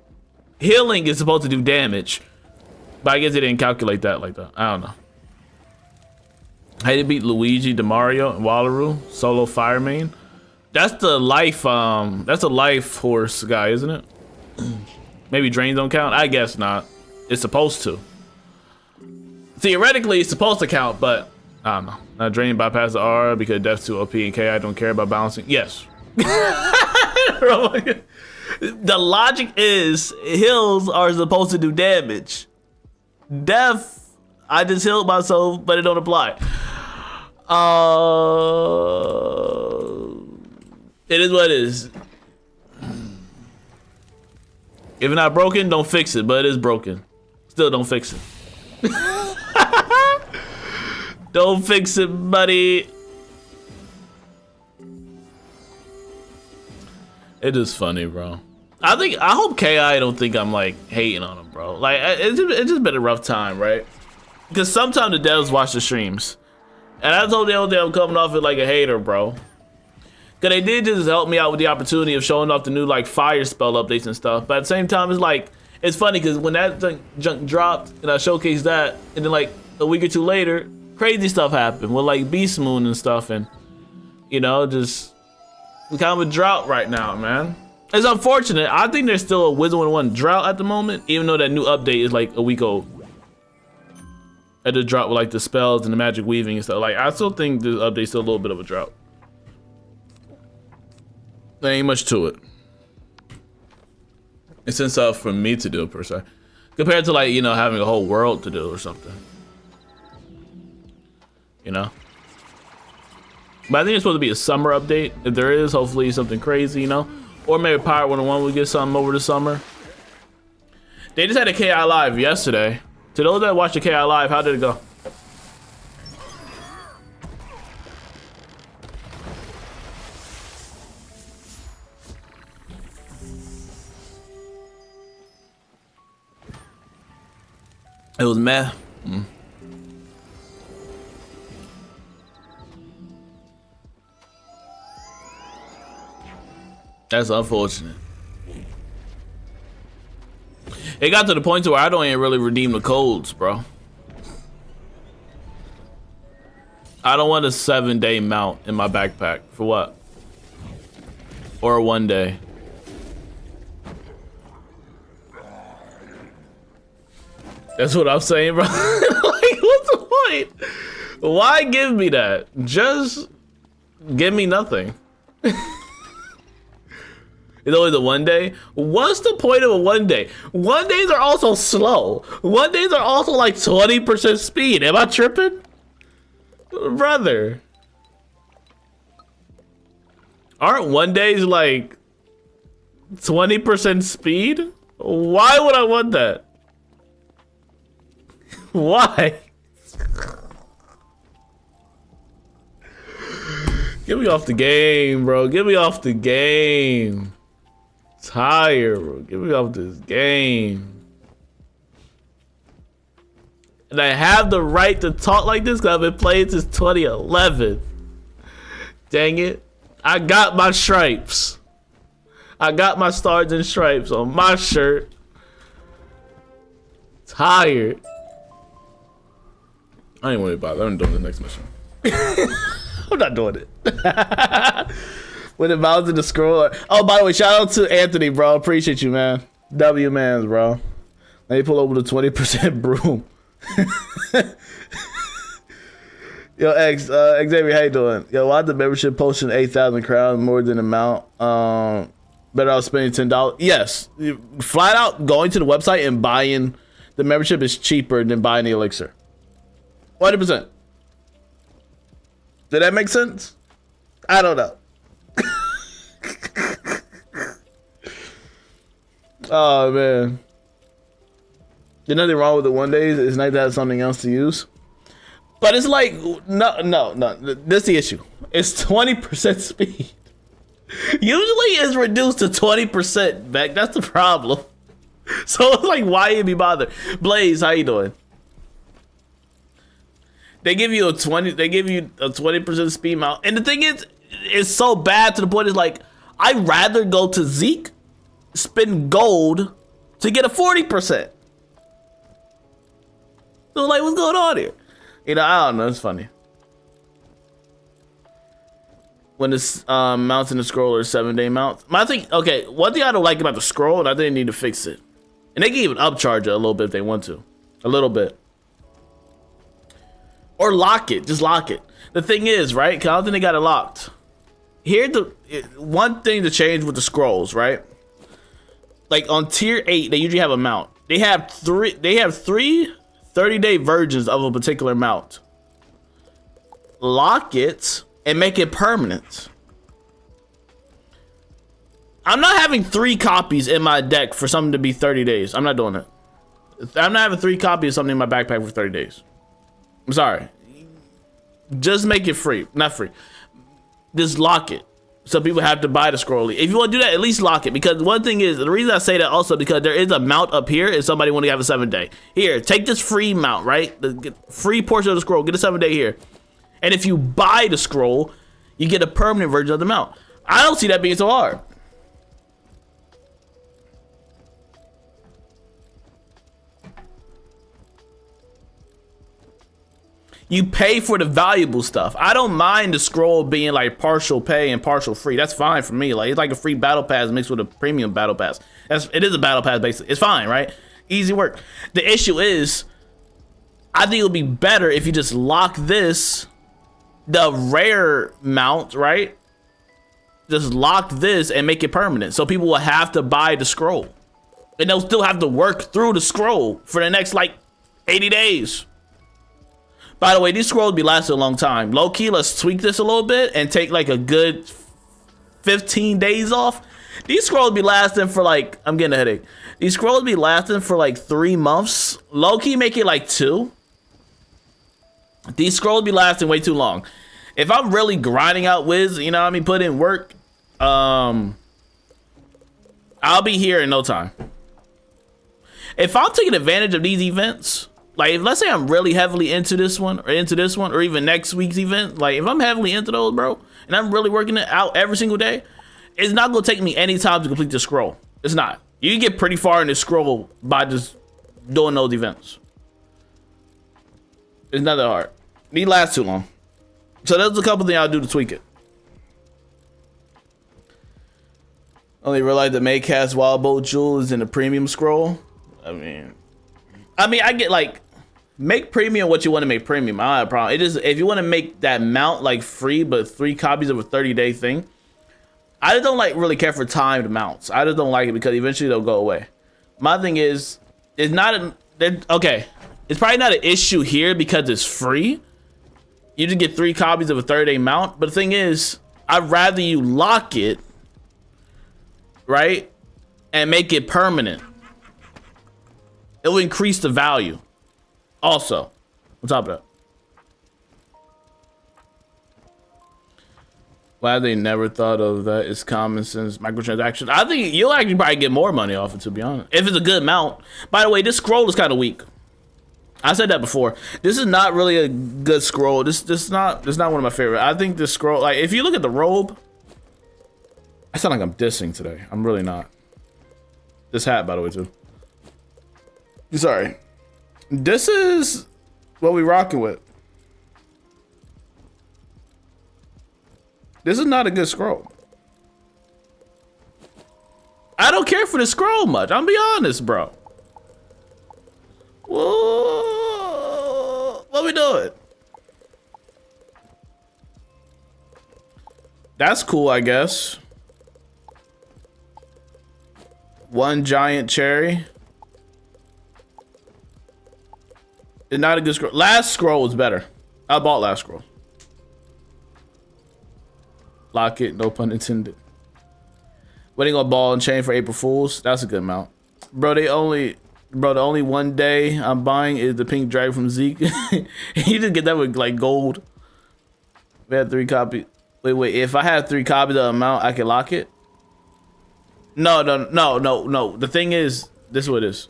healing is supposed to do damage, but I guess it didn't calculate that like that. I don't know. I had to beat Luigi, DeMario, and Wallaru solo fire main. That's the life. That's a life horse guy, isn't it? Maybe drains don't count. I guess not. It's supposed to. Theoretically, it's supposed to count, but I don't know. Not drain bypass the R because death's too OP and KI don't care about balancing. Yes. The logic is heals are supposed to do damage. Death, I just healed myself, but it don't apply. It is what it is. If it's not broken, don't fix it, but it is broken. Still don't fix it. Don't fix it, buddy. It is funny, bro. I hope KI don't think I'm like hating on him, bro. Like it's just been a rough time, right? Because sometimes the devs watch the streams, and I told them I'm coming off it like a hater, bro. Cause they did just help me out with the opportunity of showing off the new like fire spell updates and stuff. But at the same time, it's like it's funny because when that junk dropped and I showcased that, and then like a week or two later, crazy stuff happened with like Beast Moon and stuff, and you know, just kind of a drought right now, man. It's unfortunate. I think there's still a Wizard101 drought at the moment, even though that new update is like a week old. At the drought with like the spells and the magic weaving and stuff. Like I still think the update's still a little bit of a drought. There ain't much to it. It's enough for me to do per se, compared to like, you know, having a whole world to do or something. You know. But I think it's supposed to be a summer update. If there is, hopefully something crazy, you know. Or maybe Pirate 101 will get something over the summer. They just had a KI live yesterday. To those that watched the KI live, how did it go? It was meh. That's unfortunate. It got to the point to where I don't even really redeem the codes, bro. I don't want a 7-day mount in my backpack. For what? Or a 1 day. That's what I'm saying, bro. Like, what's the point? Why give me that? Just give me nothing. It's always a 1 day. What's the point of a 1 day? 1 days are also slow. 1 days are also like 20% speed. Am I tripping? Brother. Aren't 1 days like 20% speed? Why would I want that? Why? Get me off the game, bro. Get me off the game. Tired, bro. Get me off this game. And I have the right to talk like this because I've been playing since 2011. Dang it. I got my stripes. I got my stars and stripes on my shirt. Tired. I ain't worried about it. I'm doing the next mission. I'm not doing it. With the mouse and the scroll. Oh, by the way, shout out to Anthony, bro. Appreciate you, man. W mans, bro. Let me pull over the 20% broom. Yo, Xavier, how you doing? Yo, why the membership posting 8,000 crowns more than amount? Better off spending $10. Yes, flat out going to the website and buying the membership is cheaper than buying the elixir. 100%. Did that make sense? I don't know. Oh man. There's nothing wrong with the 1 days. It's nice to have something else to use. But it's like, no. This is the issue. It's 20% speed. Usually it's reduced to 20% back. That's the problem. So it's like, why even be bothered? Blaze, how you doing? They give you a 20% speed mount. And the thing is, it's so bad to the point it's like, I'd rather go to Zeke, spend gold to get a 40%. So like, what's going on here? You know, I don't know, it's funny. When this mounts in the scroll or 7-day mounts. I think, okay, one thing I don't like about the scroll, and I think they need to fix it. And they can even upcharge it a little bit if they want to. A little bit. Or lock it, just lock it. The thing is, right, cause I don't think they got it locked. Here's the one thing to change with the scrolls, right? Like on tier 8, they usually have a mount. They have three 30-day versions of a particular mount. Lock it and make it permanent. I'm not having 3 copies in my deck for something to be 30 days. I'm not doing it. I'm not having 3 copies of something in my backpack for 30 days. I'm sorry. Just make it free. Not free. Just lock it. So people have to buy the scroll. If you want to do that, at least lock it. Because one thing is, the reason I say that also because there is a mount up here if somebody want to have a 7-day. Here, take this free mount, right? The free portion of the scroll. Get a 7-day here. And if you buy the scroll, you get a permanent version of the mount. I don't see that being so hard. You pay for the valuable stuff. I don't mind the scroll being like partial pay and partial free. That's fine for me. Like, it's like a free battle pass mixed with a premium battle pass. It is a battle pass basically. It's fine, right? Easy work. The issue is, I think it would be better if you just lock this, the rare mount, right? Just lock this and make it permanent. So people will have to buy the scroll. And they'll still have to work through the scroll for the next like 80 days. By the way, these scrolls be lasting a long time. Low key, let's tweak this a little bit and take like a good 15 days off. These scrolls be lasting for like, I'm getting a headache. These scrolls be lasting for like 3 months. Low key, make it like 2. These scrolls be lasting way too long. If I'm really grinding out Wiz, you know what I mean, put in work, I'll be here in no time. If I'm taking advantage of these events, like, if, let's say I'm really heavily into this one, or even next week's event, like, if I'm heavily into those, bro, and I'm really working it out every single day, it's not gonna take me any time to complete the scroll. It's not. You can get pretty far in this scroll by just doing those events. It's not that hard. These last too long. So there's a couple things I'll do to tweak it. Only realized that Maycast Wild Bolt Jewel is in the premium scroll. I mean, I get like, make premium what you want to make premium. I don't have a problem. It is, if you want to make that mount like free, but 3 copies of a 30-day thing, I just don't like really care for timed mounts. I just don't like it because eventually they'll go away. My thing is, it's not okay. It's probably not an issue here because it's free. You just get 3 copies of a 30-day mount. But the thing is, I'd rather you lock it, right, and make it permanent. It will increase the value. Also, on top of that, why they never thought of that is common sense microtransactions. I think you'll actually probably get more money off it, to be honest, if it's a good mount. By the way, this scroll is kind of weak. I said that before. This is not really a good scroll. This not one of my favorite. I think this scroll, like, if you look at the robe, I sound like I'm dissing today. I'm really not. This hat, by the way, too. Sorry. This is what we rocking with. This is not a good scroll. I don't care for the scroll much. I'm gonna be honest, bro. Whoa, what we doing? That's cool, I guess. One giant cherry. It's not a good scroll. Last scroll was better. I bought last scroll. Lock it, no pun intended. Waiting on ball and chain for April Fools. That's a good amount. Bro, the only one day I'm buying is the pink dragon from Zeke. You just get that with like gold. We had 3 copies. Wait. If I have 3 copies of the amount, I can lock it? No. The thing is, this is what it is.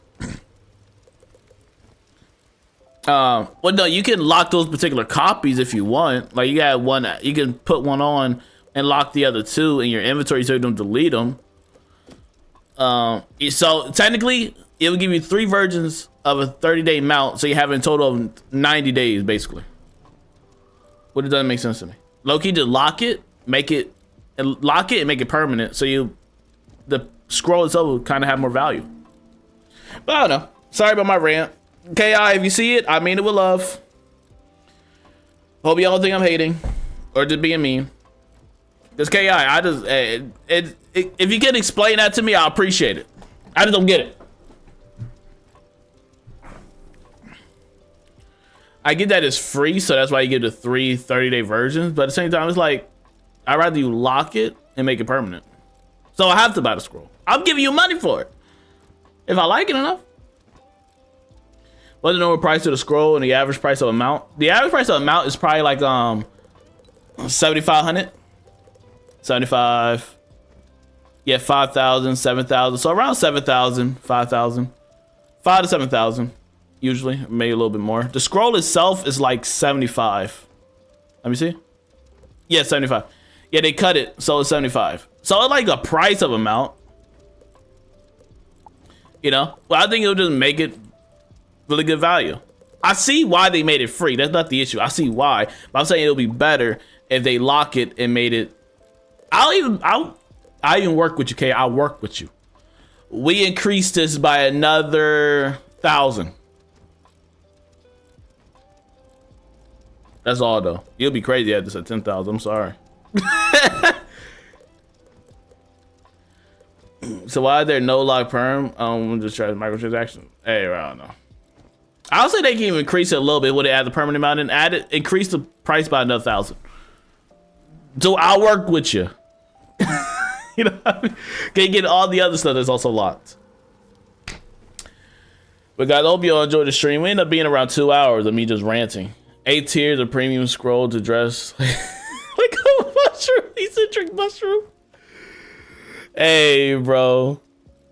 Well, no, you can lock those particular copies if you want. Like, you got one, you can put one on and lock the other 2 in your inventory so you don't delete them. So technically, it will give you 3 versions of a 30-day mount, so you have a total of 90 days, basically. But it doesn't make sense to me. Low-key, just lock it, make it permanent, so the scroll itself will kind of have more value. But I don't know. Sorry about my rant. KI, if you see it, I mean it with love. Hope y'all don't think I'm hating or just being mean. Because KI, I just, if you can explain that to me, I appreciate it. I just don't get it. I get that it's free, so that's why you get the 3 30-day versions. But at the same time, it's like, I'd rather you lock it and make it permanent. So I have to buy the scroll. I'm giving you money for it. If I like it enough. What's the normal price of the scroll and the average price of a mount? The average price of a mount is probably like 7,500. 75. Yeah, 5,000, 7,000. So around 7,000, 5,000. 5 to 7,000 usually, maybe a little bit more. The scroll itself is like 75. Let me see. Yeah, 75. Yeah, they cut it, so it's 75. So it's like a price of a mount. You know, well, I think it'll just make it really good value. I see why they made it free. That's not the issue. I see why, but I'm saying it'll be better if they lock it and made it. I even work with you, Kay. I'll work with you. We increased this by another 1,000. That's all though. You'll be crazy at this at 10,000. I'm sorry. So why are there no lock perm? Just try microtransaction. Hey, I don't know. I'll say they can even increase it a little bit. Would they add the permanent amount and add it? Increase the price by another 1,000. So I'll work with you. You know, can you get all the other stuff that's also locked? But guys, I hope you all enjoyed the stream. We ended up being around 2 hours of me just ranting. 8 tiers of premium scroll to dress like a mushroom, eccentric mushroom. Hey, bro.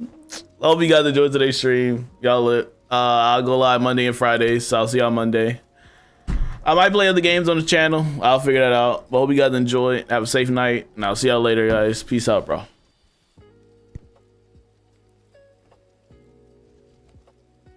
I hope you guys enjoyed today's stream. Y'all lit. I'll go live Monday and Friday, so I'll see y'all Monday. I might play other games on the channel. I'll figure that out. But hope you guys enjoy. Have a safe night, and I'll see y'all later, guys. Peace out, bro.